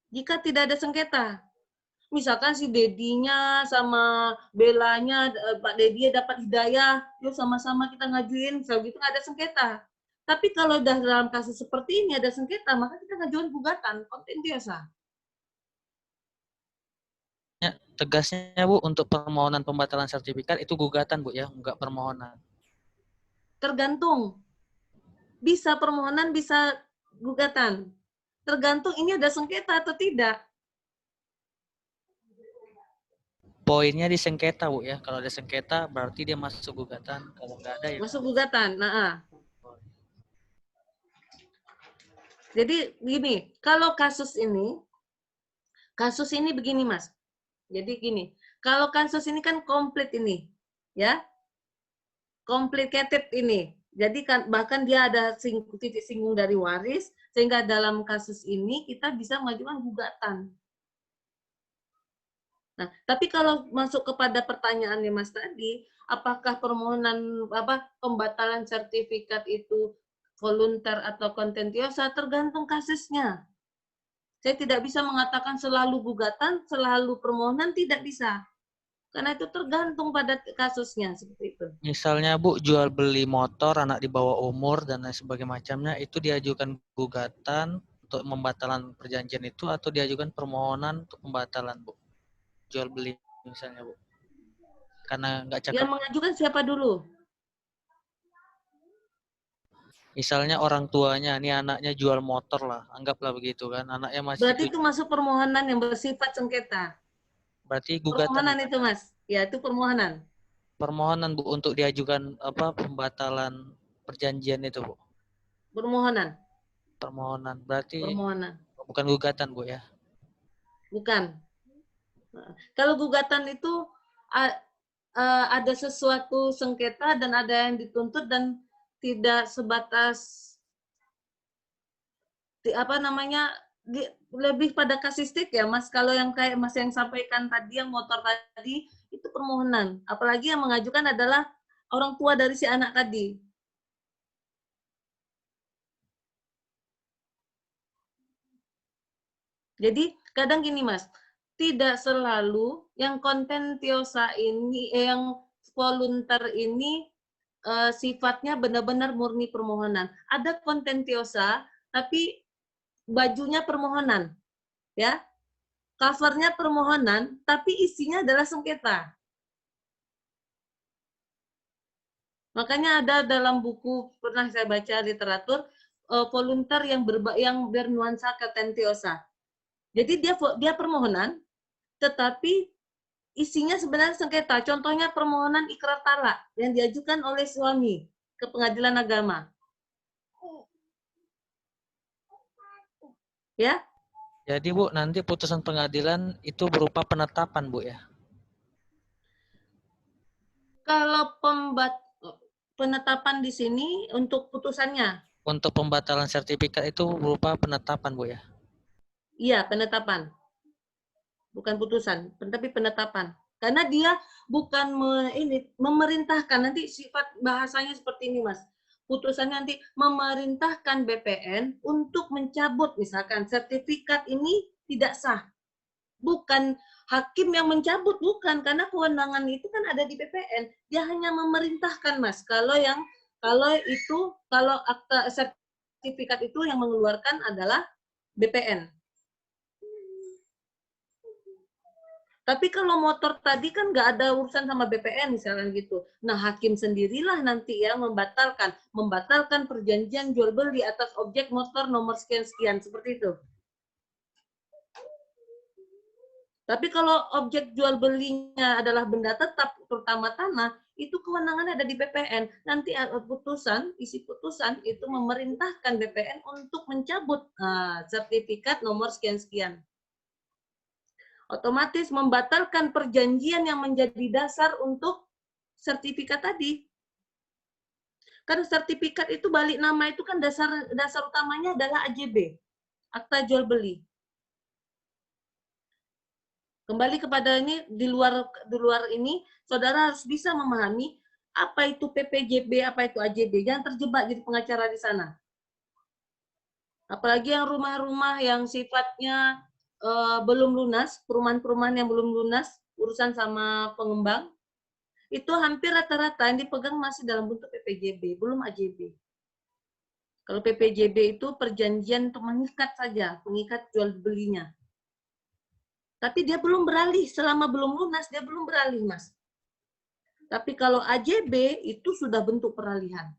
Jika tidak ada sengketa. Misalkan si Dedinya sama Belanya, Pak Dedi dapat hidayah, yuk sama-sama kita ngajuin, misalnya gitu nggak ada sengketa. Tapi kalau dalam kasus seperti ini ada sengketa, maka kita ngajuin gugatan, kontentiosa. Ya, tegasnya Bu, untuk permohonan pembatalan sertifikat itu gugatan Bu ya, enggak permohonan. Tergantung. Bisa permohonan, bisa gugatan. Tergantung ini ada sengketa atau tidak. Poinnya di sengketa Bu ya. Kalau ada sengketa berarti dia masuk gugatan. Kalau nggak ada ya. Masuk gugatan. Nah, jadi gini, kalau kasus ini begini Mas. Jadi gini, kalau kasus ini kan komplit ini, ya, complicated ini. Jadi kan bahkan dia ada titik singgung dari waris, sehingga dalam kasus ini kita bisa mengajukan gugatan. Nah, tapi kalau masuk kepada pertanyaannya Mas tadi, apakah permohonan pembatalan sertifikat itu voluntar atau contentiosa, tergantung kasusnya. Saya tidak bisa mengatakan selalu gugatan, selalu permohonan, tidak bisa. Karena itu tergantung pada kasusnya seperti itu. Misalnya Bu jual beli motor anak di bawah umur dan lain sebagainya macamnya, itu diajukan gugatan untuk pembatalan perjanjian itu atau diajukan permohonan untuk pembatalan Bu? Jual beli misalnya Bu. Karena nggak cakep. Yang mengajukan siapa dulu? Misalnya orang tuanya, ini anaknya jual motor lah, anggaplah begitu kan, anaknya masih. Berarti itu masuk permohonan yang bersifat sengketa. Berarti gugatan. Permohonan itu Mas, ya itu permohonan. Permohonan Bu untuk diajukan pembatalan perjanjian itu Bu. Permohonan. Permohonan, berarti. Permohonan. Bukan gugatan Bu ya? Bukan. Kalau gugatan itu ada sesuatu sengketa dan ada yang dituntut dan tidak sebatas lebih pada kasistik ya Mas. Kalau yang kayak Mas yang sampaikan tadi, yang motor tadi, itu permohonan. Apalagi yang mengajukan adalah orang tua dari si anak tadi. Jadi kadang gini Mas, tidak selalu yang kontentiosa ini, yang volunteer ini sifatnya benar-benar murni permohonan. Ada kontentiosa, tapi bajunya permohonan, ya, covernya permohonan, tapi isinya adalah sengketa. Makanya ada dalam buku pernah saya baca literatur volunteer yang bernuansa kontentiosa. Jadi dia permohonan, tetapi isinya sebenarnya sengketa. Contohnya permohonan ikrar talak yang diajukan oleh suami ke pengadilan agama. Ya. Jadi Bu, nanti putusan pengadilan itu berupa penetapan Bu ya? Kalau penetapan di sini untuk putusannya. Untuk pembatalan sertifikat itu berupa penetapan Bu ya? Iya, penetapan. Bukan putusan, tapi penetapan. Karena dia bukan memerintahkan, nanti sifat bahasanya seperti ini Mas. Putusannya nanti memerintahkan BPN untuk mencabut misalkan sertifikat ini tidak sah. Bukan hakim yang mencabut, bukan, karena kewenangan itu kan ada di BPN. Dia hanya memerintahkan Mas. Kalau akta sertifikat itu yang mengeluarkan adalah BPN. Tapi kalau motor tadi kan nggak ada urusan sama BPN misalnya gitu. Nah, hakim sendirilah nanti ya membatalkan perjanjian jual beli atas objek motor nomor sekian-sekian, seperti itu. Tapi kalau objek jual belinya adalah benda tetap, terutama tanah, itu kewenangannya ada di BPN. Nanti isi putusan itu memerintahkan BPN untuk mencabut sertifikat nomor sekian-sekian. Otomatis membatalkan perjanjian yang menjadi dasar untuk sertifikat tadi. Kan sertifikat itu balik nama itu kan dasar utamanya adalah AJB, akta jual beli. Kembali kepada ini, di luar ini, saudara harus bisa memahami apa itu PPJB, apa itu AJB. Jangan terjebak jadi pengacara di sana. Apalagi yang rumah-rumah yang sifatnya belum lunas, perumahan-perumahan yang belum lunas, urusan sama pengembang, itu hampir rata-rata yang dipegang masih dalam bentuk PPJB, belum AJB. Kalau PPJB itu perjanjian untuk mengikat saja, pengikat jual belinya. Tapi dia belum beralih, selama belum lunas, dia belum beralih, Mas. Tapi kalau AJB, itu sudah bentuk peralihan.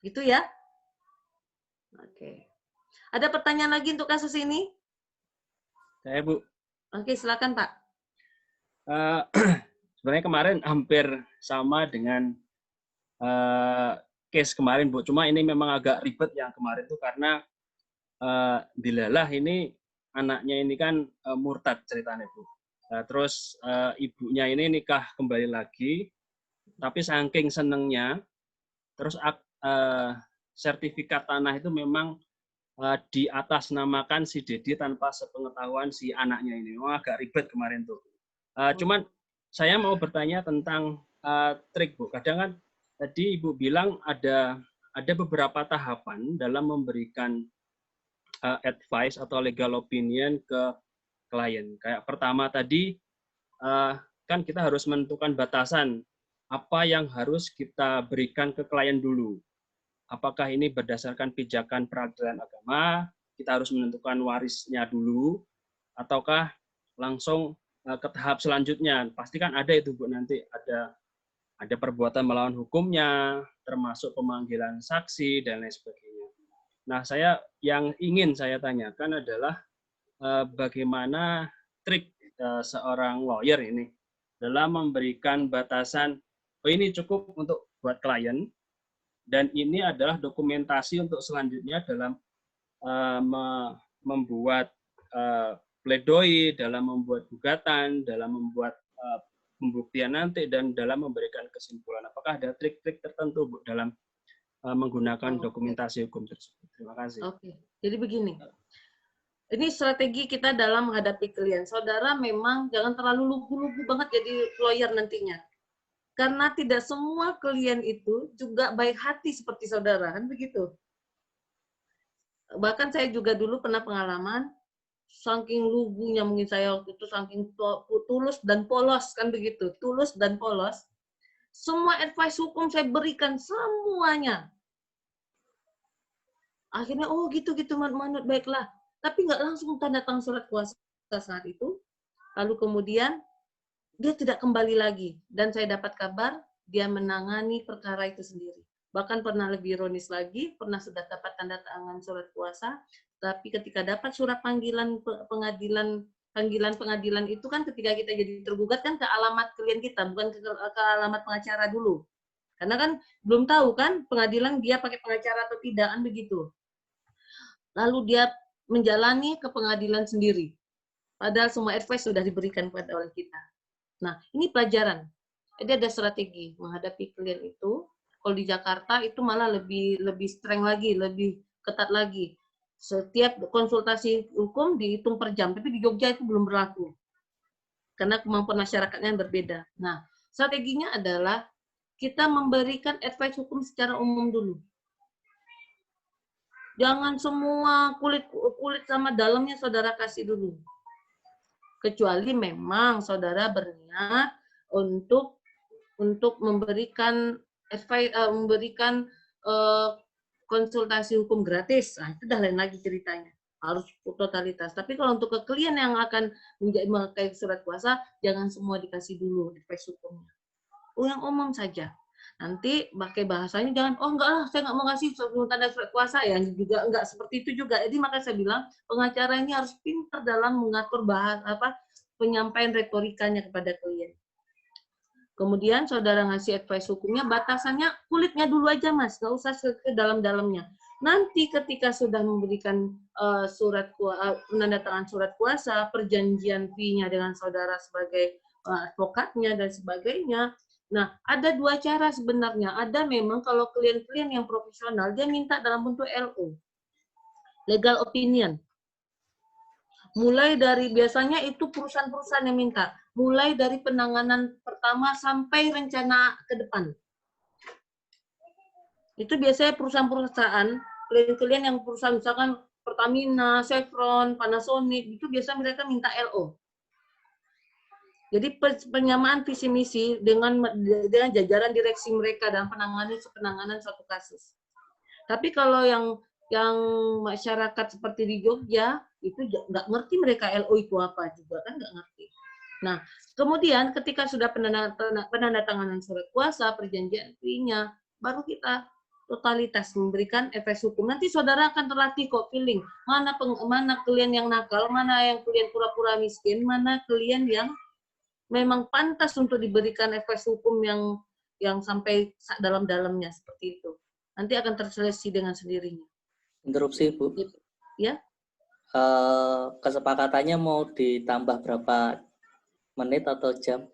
Gitu ya? Oke. Ada pertanyaan lagi untuk kasus ini? Saya, Bu. Oke, silakan, Pak. Sebenarnya kemarin hampir sama dengan case kemarin, Bu. Cuma ini memang agak ribet yang kemarin itu karena dilalah ini anaknya ini kan murtad ceritanya, Bu. Terus ibunya ini nikah kembali lagi, tapi saking senengnya, terus sertifikat tanah itu memang diatasnamakan si Dedi tanpa sepengetahuan si anaknya ini. Wah, agak ribet kemarin tuh. Cuman saya mau bertanya tentang trik, Bu. Kadang kan tadi Ibu bilang ada beberapa tahapan dalam memberikan advice atau legal opinion ke klien. Kayak pertama tadi kan kita harus menentukan batasan apa yang harus kita berikan ke klien dulu. Apakah ini berdasarkan pijakan peradilan agama, kita harus menentukan warisnya dulu, ataukah langsung ke tahap selanjutnya. Pasti kan ada itu, Bu, nanti ada perbuatan melawan hukumnya, termasuk pemanggilan saksi, dan lain sebagainya. Nah, yang ingin saya tanyakan adalah bagaimana trik seorang lawyer ini dalam memberikan batasan, oh ini cukup untuk buat klien, dan ini adalah dokumentasi untuk selanjutnya dalam membuat pledoi, dalam membuat gugatan, dalam membuat pembuktian nanti dan dalam memberikan kesimpulan? Apakah ada trik-trik tertentu, Bu, dalam menggunakan dokumentasi hukum tersebut? Terima kasih. Oke, jadi begini. Ini strategi kita dalam menghadapi klien. Saudara memang jangan terlalu lugu-lugu banget jadi lawyer nantinya. Karena tidak semua klien itu juga baik hati seperti saudara, kan begitu. Bahkan saya juga dulu pernah pengalaman, saking lugunya mungkin saya waktu itu, saking tulus dan polos, kan begitu. Tulus dan polos. Semua advice hukum saya berikan semuanya. Akhirnya, oh gitu-gitu, manut, baiklah. Tapi nggak langsung tanda tangan surat kuasa saat itu. Lalu kemudian dia tidak kembali lagi. Dan saya dapat kabar dia menangani perkara itu sendiri. Bahkan pernah lebih ironis lagi, pernah sudah dapat tanda tangan surat kuasa, tapi ketika dapat surat panggilan pengadilan itu kan ketika kita jadi tergugat kan ke alamat klien kita, bukan ke alamat pengacara dulu. Karena kan belum tahu kan pengadilan dia pakai pengacara atau tidak, kan begitu. Lalu dia menjalani ke pengadilan sendiri. Padahal semua advice sudah diberikan kepada oleh kita. Nah, ini pelajaran. Jadi ada strategi menghadapi klien itu. Kalau di Jakarta itu malah lebih streng lagi, lebih ketat lagi. Setiap konsultasi hukum dihitung per jam, tapi di Jogja itu belum berlaku. Karena kemampuan masyarakatnya berbeda. Nah, strateginya adalah kita memberikan advice hukum secara umum dulu. Jangan semua kulit sama dalamnya saudara kasih dulu. Kecuali memang saudara berniat untuk memberikan advice, memberikan konsultasi hukum gratis. Nah, itu udah lain lagi ceritanya. Harus totalitas. Tapi kalau untuk ke klien yang akan memakai surat kuasa, jangan semua dikasih dulu advice hukumnya. Yang umum saja. Nanti pakai bahasanya jangan, oh enggak lah, saya nggak mau ngasih tanda surat kuasa, ya juga enggak seperti itu juga. Jadi makanya saya bilang pengacara ini harus pintar dalam mengatur penyampaian retorikanya kepada klien. Kemudian saudara ngasih advice hukumnya, batasannya kulitnya dulu aja mas, nggak usah ke dalam-dalamnya. Nanti ketika sudah memberikan penandatangan surat kuasa, perjanjian fee-nya dengan saudara sebagai advokatnya dan sebagainya. Nah, ada dua cara sebenarnya. Ada memang kalau klien-klien yang profesional, dia minta dalam bentuk LO. Legal opinion. Mulai dari, biasanya itu perusahaan-perusahaan yang minta. Mulai dari penanganan pertama sampai rencana ke depan. Itu biasanya perusahaan-perusahaan, klien-klien yang perusahaan misalkan Pertamina, Chevron, Panasonic, itu biasa mereka minta LO. Jadi penyamaan visi misi dengan jajaran direksi mereka dalam penanganan suatu kasus. Tapi kalau yang masyarakat seperti di Jogja itu nggak ngerti mereka LO itu apa juga kan nggak ngerti. Nah kemudian ketika sudah penandatanganan surat kuasa, perjanjian fee-nya, baru kita totalitas memberikan advice hukum. Nanti saudara akan terlatih kok feeling mana klien yang nakal, mana yang klien pura-pura miskin, mana klien yang memang pantas untuk diberikan advice hukum yang sampai dalam-dalamnya seperti itu. Nanti akan terseleksi dengan sendirinya. Interupsi, Bu. Ya. Kesepakatannya mau ditambah berapa menit atau jam?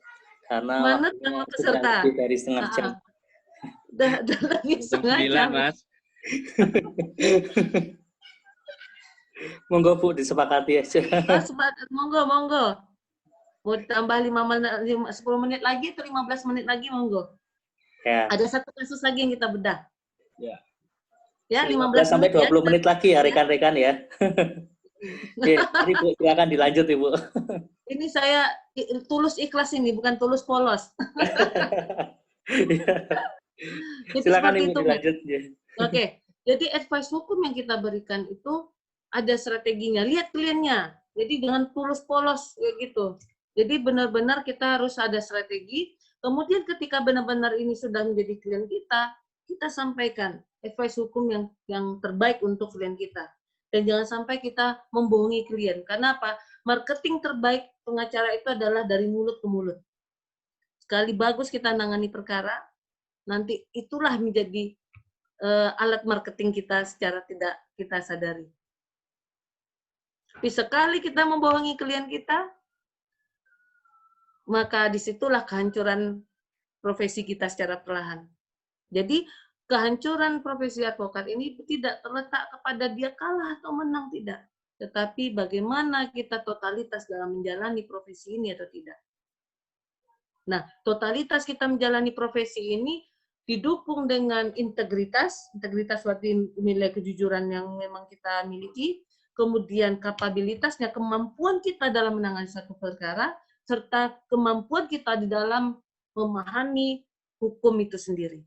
Karena peserta lebih dari setengah jam. Udah lagi setengah jam. Mas. Monggo Bu, disepakati aja. Monggo. Mau ditambah 10 menit lagi atau 15 menit lagi, monggo. Ya. Ada satu kasus lagi yang kita bedah. Ya, 15 sampai 20 menit lagi ya, rekan-rekan ya. Ini Bu, silakan dilanjut Ibu. Ini saya tulus ikhlas ini, bukan tulus polos. Silakan Ibu dilanjut. Oke, jadi advice hukum yang kita berikan itu ada strateginya. Lihat kliennya. Jadi jangan tulus polos kayak gitu. Jadi benar-benar kita harus ada strategi. Kemudian ketika benar-benar ini sudah menjadi klien kita sampaikan advice hukum yang terbaik untuk klien kita. Dan jangan sampai kita membohongi klien. Karena apa? Marketing terbaik pengacara itu adalah dari mulut ke mulut. Sekali bagus kita nangani perkara, nanti itulah menjadi alat marketing kita secara tidak kita sadari. Tapi sekali kita membohongi klien kita, maka disitulah kehancuran profesi kita secara perlahan. Jadi kehancuran profesi advokat ini tidak terletak kepada dia kalah atau menang, tidak. Tetapi bagaimana kita totalitas dalam menjalani profesi ini atau tidak. Nah, totalitas kita menjalani profesi ini didukung dengan integritas suatu nilai kejujuran yang memang kita miliki, kemudian kapabilitasnya, kemampuan kita dalam menangani suatu perkara, serta kemampuan kita di dalam memahami hukum itu sendiri.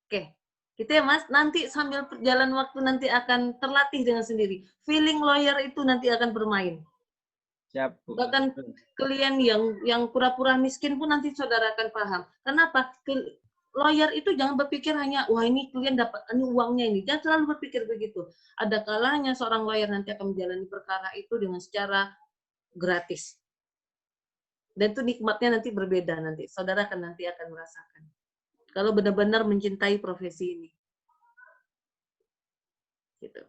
Oke, gitu ya Mas. Nanti sambil berjalan waktu nanti akan terlatih dengan sendiri. Feeling lawyer itu nanti akan bermain. Siap, Bu. Bahkan klien yang pura-pura miskin pun nanti saudara akan paham. Kenapa? Lawyer itu jangan berpikir hanya, wah ini klien dapat ini uangnya ini. Jangan selalu berpikir begitu. Ada kalanya seorang lawyer nanti akan menjalani perkara itu dengan secara gratis. Dan itu nikmatnya nanti berbeda nanti. Saudara nanti akan merasakan. Kalau benar-benar mencintai profesi ini. Gitu.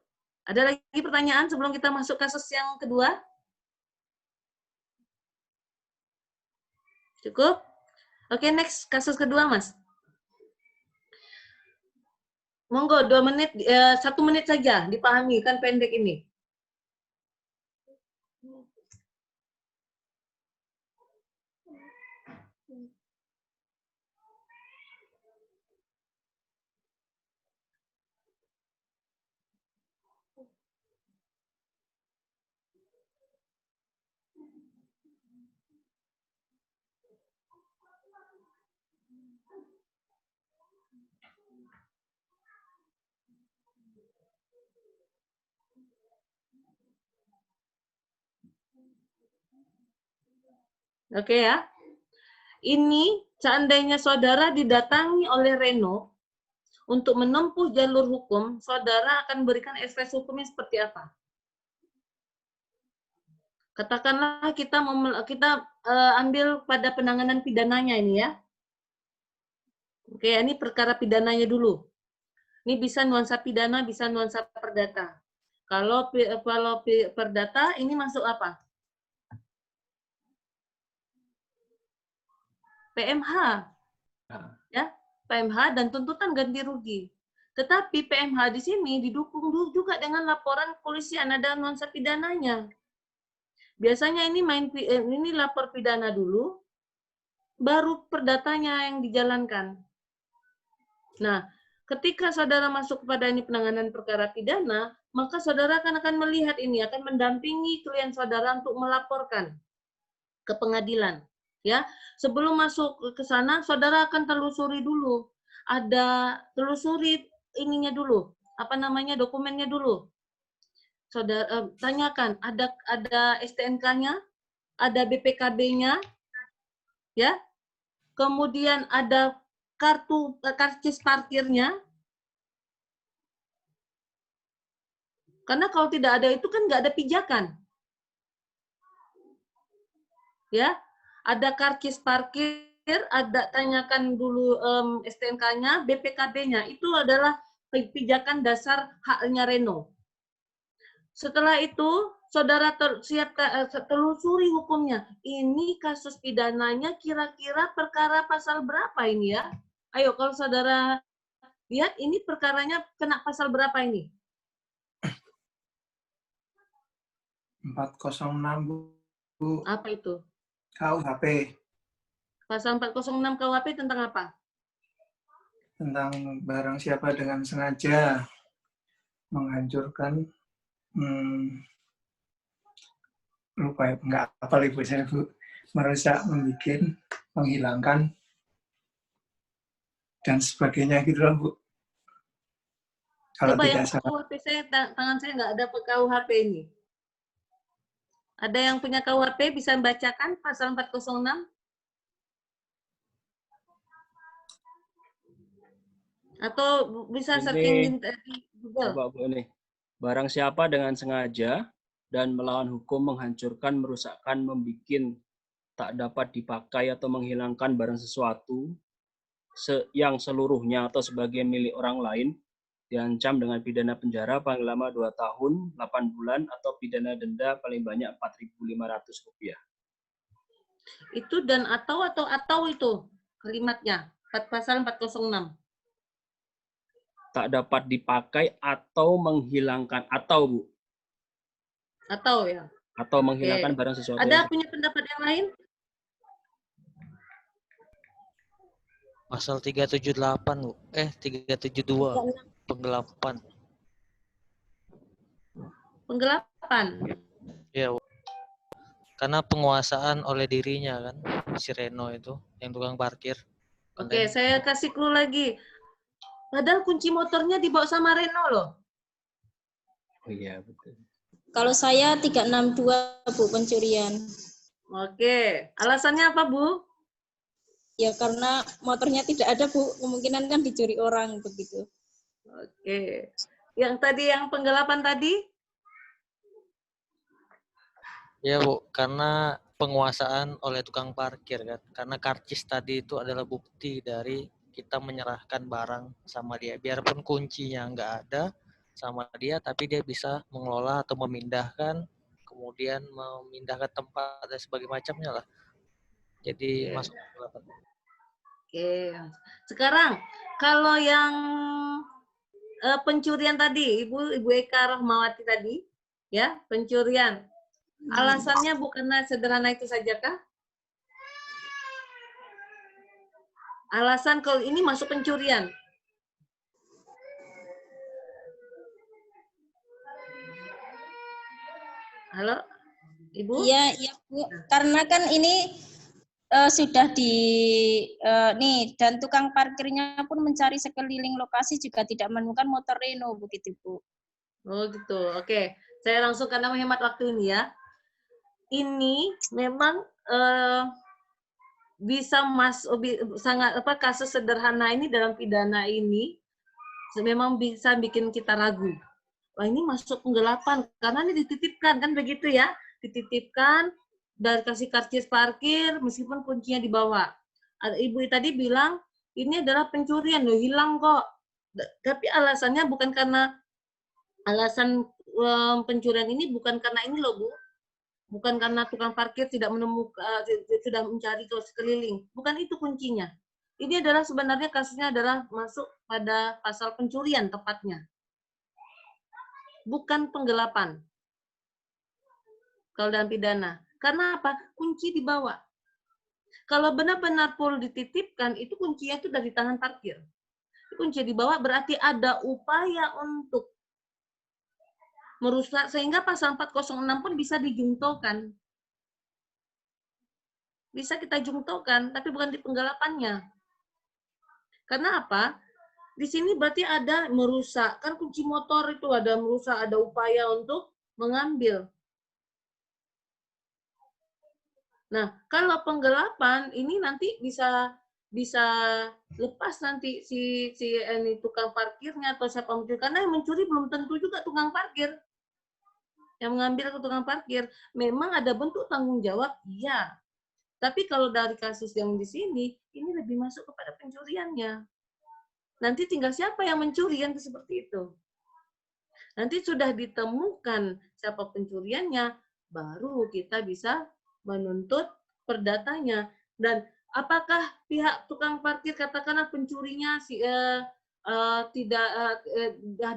Ada lagi pertanyaan sebelum kita masuk kasus yang kedua? Cukup? Oke, next. Kasus kedua, Mas. Monggo, 2 menit, 1 menit saja. Dipahami, kan pendek ini. Oke ya. Ini seandainya saudara didatangi oleh Reno untuk menempuh jalur hukum, saudara akan berikan ekspres hukumnya seperti apa? Katakanlah kita ambil pada penanganan pidananya ini ya. Oke, ini perkara pidananya dulu. Ini bisa nuansa pidana, bisa nuansa perdata. Kalau perdata ini masuk apa? PMH, ya, PMH dan tuntutan ganti rugi. Tetapi PMH di sini didukung juga dengan laporan kepolisian, ada nuansa pidananya. Biasanya ini lapor pidana dulu, baru perdatanya yang dijalankan. Nah, ketika saudara masuk kepada ini penanganan perkara pidana, maka saudara akan melihat ini, akan mendampingi klien saudara untuk melaporkan ke pengadilan. Ya, sebelum masuk ke sana, saudara akan telusuri dulu. Telusuri ininya dulu, dokumennya dulu. Saudara tanyakan, ada STNK-nya, ada BPKB-nya, ya. Kemudian ada karcis parkirnya. Karena kalau tidak ada itu kan nggak ada pijakan. Ya, ada karcis parkir, tanyakan dulu STNK-nya, BPKB-nya. Itu adalah pijakan dasar haknya Reno. Setelah itu, saudara telusuri hukumnya. Ini kasus pidananya kira-kira perkara pasal berapa ini ya? Ayo, kalau saudara lihat, ini perkaranya kena pasal berapa ini? 406, Bu. Apa itu? KUHP. Pasal 406 KUHP tentang apa? Tentang barang siapa dengan sengaja menghancurkan, lupa ya, nggak hafal Ibu saya, Bu. Merusak, membuat, menghilangkan, dan sebagainya gitu loh, Bu. Kalau Coba tidak yang salah. KUHP tangan saya nggak ada KUHP ini. Ada yang punya KUHP bisa membacakan pasal 406? Atau bisa searching di Google? Coba Bu ini. Barang siapa dengan sengaja dan melawan hukum menghancurkan, merusakkan, membikin tak dapat dipakai atau menghilangkan barang sesuatu yang seluruhnya atau sebagian milik orang lain diancam dengan pidana penjara paling lama 2 tahun, 8 bulan, atau pidana denda paling banyak Rp4.500. Itu dan atau itu kalimatnya. Pasal 406. Tak dapat dipakai atau menghilangkan, atau Bu. Atau ya. Atau menghilangkan barang sesuatu. Ada punya pendapat yang lain? Pasal 378, Bu. 372. Penggelapan. Penggelapan. Ya, Bu. Karena penguasaan oleh dirinya kan, si Reno itu, yang tukang parkir. Oke, saya kasih clue lagi. Padahal kunci motornya dibawa sama Reno loh. Oh iya, betul. Kalau saya 362, Bu, pencurian. Oke, alasannya apa, Bu? Ya karena motornya tidak ada, Bu. Kemungkinan kan dicuri orang begitu. Oke. Yang tadi yang penggelapan tadi? Ya, Bu, karena penguasaan oleh tukang parkir kan. Karena karcis tadi itu adalah bukti dari kita menyerahkan barang sama dia. Biarpun kuncinya nggak ada sama dia, tapi dia bisa mengelola atau memindahkan, kemudian memindahkan tempat dan sebagainya macamnya lah. Jadi masuk penggelapan. Oke. Sekarang kalau yang pencurian tadi, Ibu Eka Rahmawati tadi, ya, pencurian. Alasannya bukannya sederhana itu saja kah? Alasan kalau ini masuk pencurian. Halo, Ibu? Iya, iya, Bu. Karena kan ini sudah nih, dan tukang parkirnya pun mencari sekeliling lokasi juga tidak menemukan motor Reno begitu, Bu. Oh gitu. Oke, saya langsung karena menghemat waktu ini ya. Ini memang bisa sangat kasus sederhana ini dalam pidana ini memang bisa bikin kita ragu. Wah, ini masuk penggelapan karena ini dititipkan kan begitu ya, dititipkan dan kasih karcis parkir meskipun kuncinya dibawa. Ibu tadi bilang ini adalah pencurian loh, hilang kok. Tapi alasannya bukan karena alasan pencurian ini bukan karena ini loh, Bu. Bukan karena tukang parkir tidak menemukan, sudah mencari ke sekeliling. Bukan itu kuncinya. Ini adalah sebenarnya kasusnya adalah masuk pada pasal pencurian tepatnya. Bukan penggelapan. Kalau dalam pidana. Karena apa? Kunci dibawa. Kalau benar-benar full dititipkan, itu kuncinya itu dari tangan parkir. Kunci dibawa berarti ada upaya untuk merusak, sehingga pasal 406 pun bisa dijungtokan. Bisa kita jungtokan, tapi bukan di penggelapannya. Karena apa? Di sini berarti ada merusak. Kan kunci motor itu ada merusak, ada upaya untuk mengambil. Nah, kalau penggelapan ini nanti bisa lepas nanti si ini tukang parkirnya atau siapa mencuri. Karena yang mencuri belum tentu juga tukang parkir. Yang mengambil ke tukang parkir, memang ada bentuk tanggung jawab, iya. Tapi kalau dari kasus yang di sini, ini lebih masuk kepada pencuriannya. Nanti tinggal siapa yang mencuri, yang seperti itu. Nanti sudah ditemukan siapa pencuriannya, baru kita bisa menuntut perdatanya. Dan apakah pihak tukang parkir, katakanlah pencurinya tidak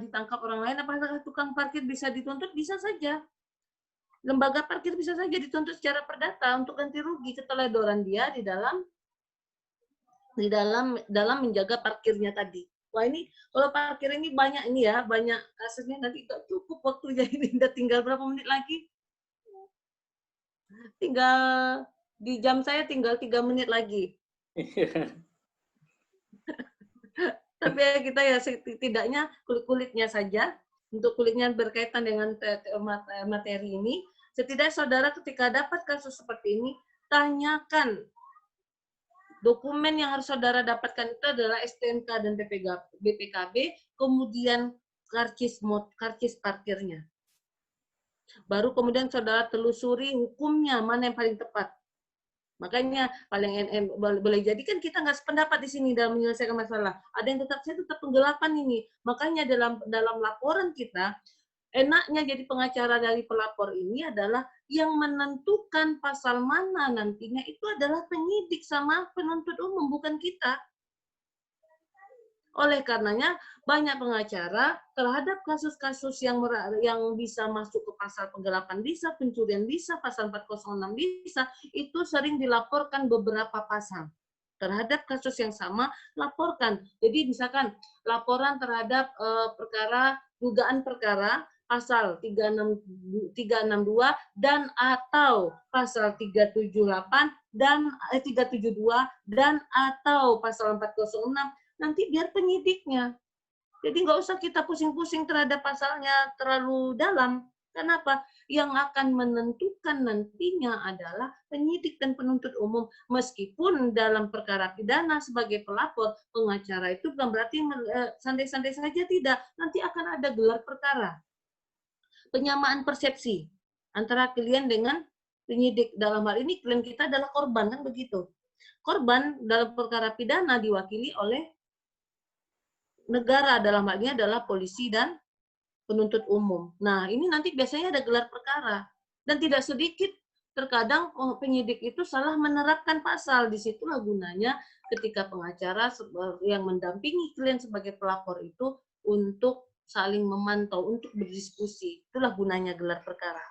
ditangkap orang lain, apakah tukang parkir bisa dituntut? Bisa saja. Lembaga parkir bisa saja dituntut secara perdata untuk ganti rugi keteledoran dia di dalam menjaga parkirnya tadi. Wah, ini kalau parkir ini banyak ini ya, banyak kasusnya, nanti tidak cukup waktunya ini. Udah tinggal berapa menit lagi? Tinggal di jam saya tinggal 3 menit lagi. Tapi ya kita ya setidaknya kulit-kulitnya saja, untuk kulitnya berkaitan dengan materi ini, setidaknya saudara ketika dapat kasus seperti ini, tanyakan. Dokumen yang harus saudara dapatkan itu adalah STNK dan BPKB, kemudian karcis parkirnya. Baru kemudian saudara telusuri hukumnya, mana yang paling tepat. Makanya boleh jadi kan kita nggak sependapat di sini dalam menyelesaikan masalah. Ada yang saya tetap penggelapan ini. Makanya dalam laporan kita, enaknya jadi pengacara dari pelapor ini adalah yang menentukan pasal mana nantinya itu adalah penyidik sama penuntut umum, bukan kita. Oleh karenanya banyak pengacara terhadap kasus-kasus yang bisa masuk ke pasal penggelapan bisa, pencurian bisa, pasal 406 bisa, itu sering dilaporkan beberapa pasal. Terhadap kasus yang sama, laporkan. Jadi misalkan laporan terhadap dugaan perkara pasal 362 dan atau pasal 378 dan 372 dan atau pasal 406, nanti biar penyidiknya. Jadi nggak usah kita pusing-pusing terhadap pasalnya terlalu dalam. Kenapa? Yang akan menentukan nantinya adalah penyidik dan penuntut umum. Meskipun dalam perkara pidana sebagai pelapor, pengacara itu bukan berarti santai-santai saja, tidak. Nanti akan ada gelar perkara. Penyamaan persepsi antara klien dengan penyidik. Dalam hal ini klien kita adalah korban, kan begitu. Korban dalam perkara pidana diwakili oleh negara, dalam hal ini adalah polisi dan penuntut umum. Nah, ini nanti biasanya ada gelar perkara. Dan tidak sedikit terkadang penyidik itu salah menerapkan pasal. Disitulah gunanya ketika pengacara yang mendampingi klien sebagai pelapor itu untuk saling memantau, untuk berdiskusi. Itulah gunanya gelar perkara.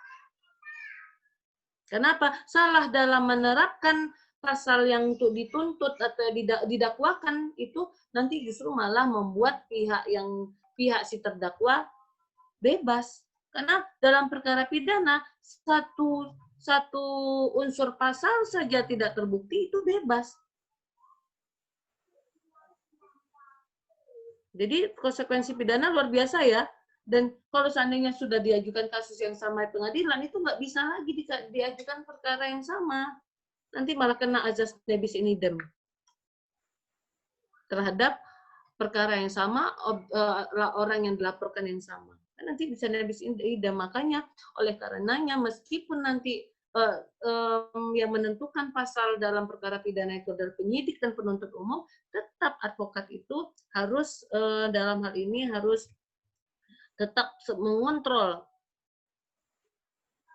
Kenapa? Salah dalam menerapkan pasal yang untuk dituntut atau didakwakan itu nanti justru malah membuat pihak si terdakwa bebas. Karena dalam perkara pidana satu unsur pasal saja tidak terbukti itu bebas. Jadi konsekuensi pidana luar biasa ya. Dan kalau seandainya sudah diajukan kasus yang sama di pengadilan, itu nggak bisa lagi diajukan perkara yang sama. Nanti malah kena azas nebis in idem. Terhadap perkara yang sama, orang yang dilaporkan yang sama. Nanti bisa nebis in idem. Makanya oleh karenanya meskipun nanti yang menentukan pasal dalam perkara pidana itu adalah penyidik dan penuntut umum, tetap advokat itu harus dalam hal ini harus tetap mengontrol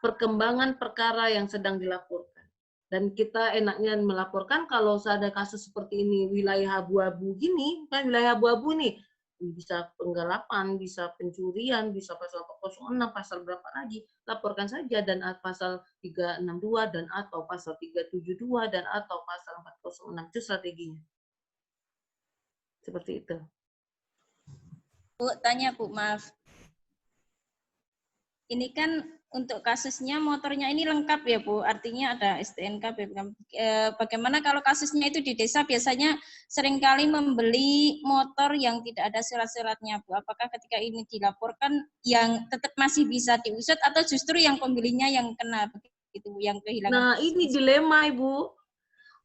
perkembangan perkara yang sedang dilaporkan. Dan kita enaknya melaporkan kalau ada kasus seperti ini, wilayah abu-abu gini, kan wilayah abu-abu nih, bisa penggelapan, bisa pencurian, bisa pasal 406, pasal berapa lagi, laporkan saja, dan pasal 362, dan atau pasal 372, dan atau pasal 406, itu strateginya. Seperti itu. Bu, tanya Bu, maaf. Ini kan untuk kasusnya motornya ini lengkap ya Bu, artinya ada STNK, BPKM. Bagaimana kalau kasusnya itu di desa biasanya seringkali membeli motor yang tidak ada surat-suratnya Bu? Apakah ketika ini dilaporkan yang tetap masih bisa diusut atau justru yang pembelinya yang kena begitu, yang kehilangan? Nah ini dilema Ibu.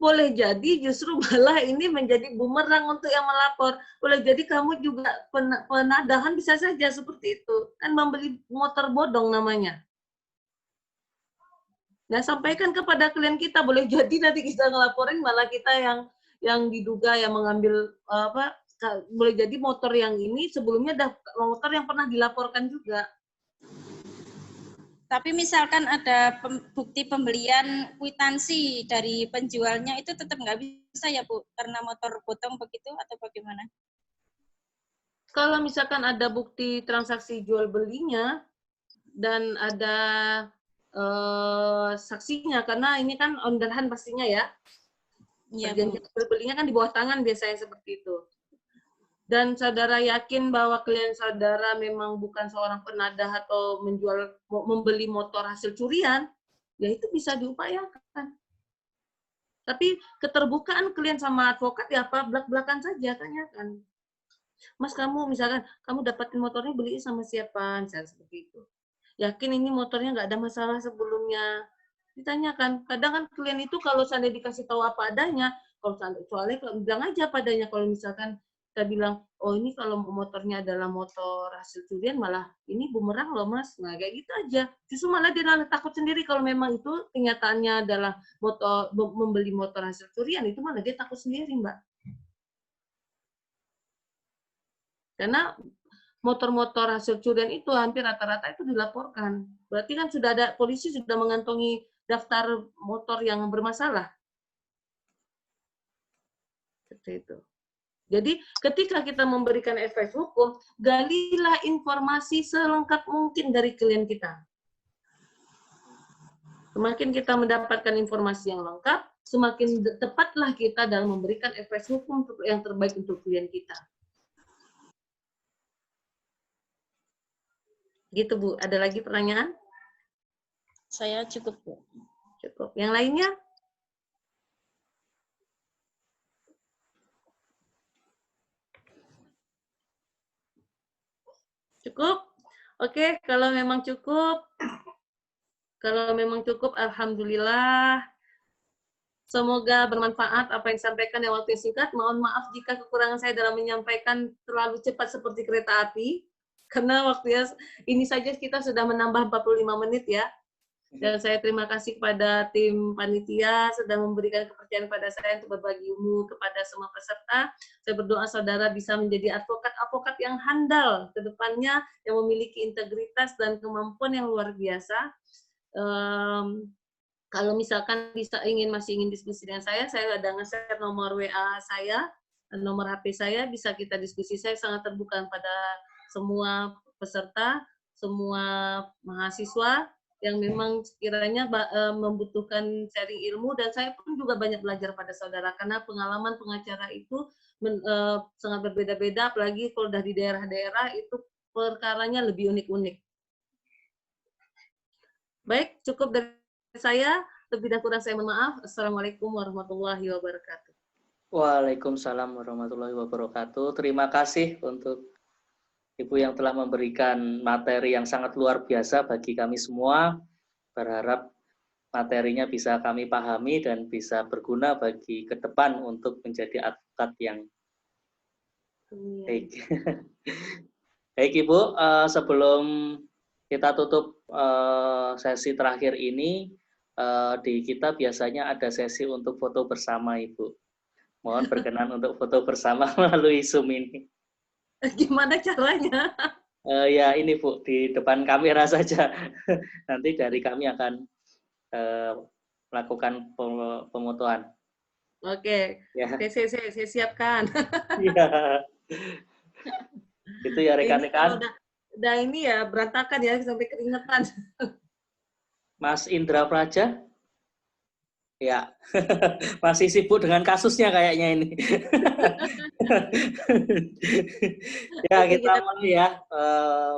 Boleh jadi justru malah ini menjadi bumerang untuk yang melapor. Boleh jadi kamu juga penadahan bisa saja seperti itu. Kan membeli motor bodong namanya. Nah, sampaikan kepada klien kita, boleh jadi nanti kita ngelaporin malah kita yang diduga yang mengambil boleh jadi motor yang ini sebelumnya ada motor yang pernah dilaporkan juga. Tapi misalkan ada bukti pembelian kwitansi dari penjualnya itu tetap nggak bisa ya Bu, karena motor bodong begitu atau bagaimana? Kalau misalkan ada bukti transaksi jual belinya dan ada saksinya, karena ini kan orderan pastinya ya. Iya, perjanjian jual belinya kan di bawah tangan biasanya seperti itu. Dan saudara yakin bahwa klien saudara memang bukan seorang penadah atau membeli motor hasil curian, ya itu bisa diupayakan. Tapi keterbukaan klien sama advokat ya apa belak-belakan saja, tanyakan. Mas kamu misalkan kamu dapatin motornya beli sama siapa, misalnya seperti itu. Yakin ini motornya nggak ada masalah sebelumnya? Ditanyakan. Kadang kan klien itu kalau seandainya dikasih tahu apa adanya, kalau soalnya bilang aja padanya kalau misalkan kita bilang, oh ini kalau motornya adalah motor hasil curian, malah ini bumerang loh Mas. Nah kayak gitu aja. Justru malah dia malah takut sendiri kalau memang itu kenyataannya adalah motor membeli motor hasil curian, itu malah dia takut sendiri Mbak. Karena motor-motor hasil curian itu hampir rata-rata itu dilaporkan. Berarti kan sudah ada, polisi sudah mengantongi daftar motor yang bermasalah. Seperti itu. Jadi ketika kita memberikan advice hukum, galilah informasi selengkap mungkin dari klien kita. Semakin kita mendapatkan informasi yang lengkap, semakin tepatlah kita dalam memberikan advice hukum yang terbaik untuk klien kita. Gitu Bu, ada lagi pertanyaan? Saya cukup Bu. Cukup. Yang lainnya? Cukup? Oke, kalau memang cukup, alhamdulillah. Semoga bermanfaat apa yang disampaikan yang waktu yang singkat. Mohon maaf jika kekurangan saya dalam menyampaikan terlalu cepat seperti kereta api. Karena waktunya ini saja kita sudah menambah 45 menit ya. Dan saya terima kasih kepada tim panitia sudah memberikan kepercayaan pada saya untuk berbagi ilmu kepada semua peserta. Saya berdoa saudara bisa menjadi advokat-advokat yang handal ke depannya, yang memiliki integritas dan kemampuan yang luar biasa. Kalau misalkan masih ingin diskusi dengan saya ada nge-share nomor WA saya, nomor HP saya, bisa kita diskusi. Saya sangat terbuka pada semua peserta, semua mahasiswa yang memang sekiranya membutuhkan sharing ilmu, dan saya pun juga banyak belajar pada saudara, karena pengalaman pengacara itu sangat berbeda-beda, apalagi kalau dari daerah-daerah itu perkaranya lebih unik-unik. Baik, cukup dari saya. Lebih dan kurang saya mohon maaf. Assalamualaikum warahmatullahi wabarakatuh. Waalaikumsalam warahmatullahi wabarakatuh. Terima kasih untuk Ibu yang telah memberikan materi yang sangat luar biasa bagi kami semua. Berharap materinya bisa kami pahami dan bisa berguna bagi ke depan untuk menjadi advokat yang baik. Baik Ibu, sebelum kita tutup sesi terakhir ini, di kita biasanya ada sesi untuk foto bersama Ibu. Mohon berkenan untuk foto bersama melalui Zoom ini. Gimana caranya? Ya ini Bu, di depan kamera saja. Nanti dari kami akan melakukan pemotoan. Oke, ya. Saya siapkan. Ya. Itu ya rekan-rekan. Udah ini ya berantakan ya sampai keringetan. Mas Indra Praja? Ya, masih sibuk dengan kasusnya kayaknya ini. Ya, kita mulai ya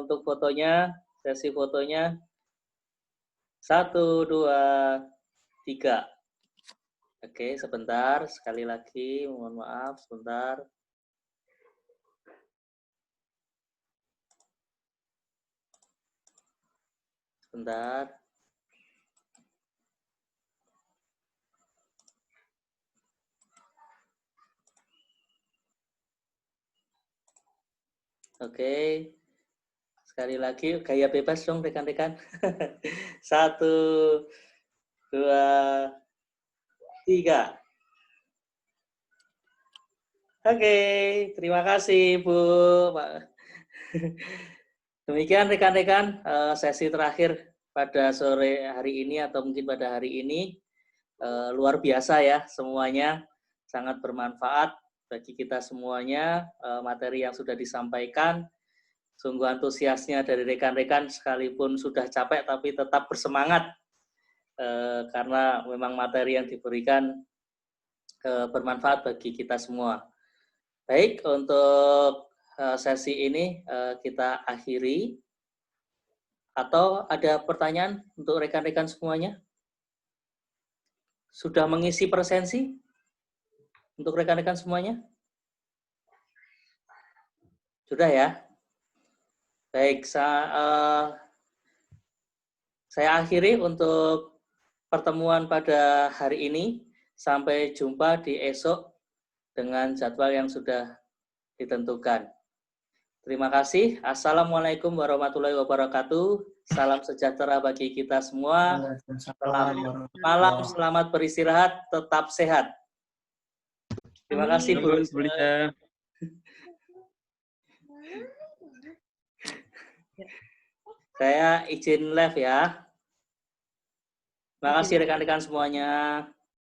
untuk fotonya, sesi fotonya. 1, 2, 3. Oke, sebentar, sekali lagi, mohon maaf, sebentar. Sebentar. Oke, sekali lagi gaya bebas dong rekan-rekan. 1, 2, 3. Oke, terima kasih Bu. Demikian rekan-rekan sesi terakhir pada sore hari ini atau mungkin pada hari ini. Luar biasa ya semuanya, sangat bermanfaat bagi kita semuanya, materi yang sudah disampaikan. Sungguh antusiasnya dari rekan-rekan, sekalipun sudah capek tapi tetap bersemangat karena memang materi yang diberikan bermanfaat bagi kita semua. Baik, untuk sesi ini kita akhiri. Atau ada pertanyaan untuk rekan-rekan semuanya? Sudah mengisi presensi untuk rekan-rekan semuanya? Sudah ya? Baik, saya akhiri untuk pertemuan pada hari ini. Sampai jumpa di esok dengan jadwal yang sudah ditentukan. Terima kasih. Assalamualaikum warahmatullahi wabarakatuh. Salam sejahtera bagi kita semua. Selamat malam, selamat beristirahat, tetap sehat. Terima kasih, Bu. Saya izin live ya. Terima kasih rekan-rekan semuanya.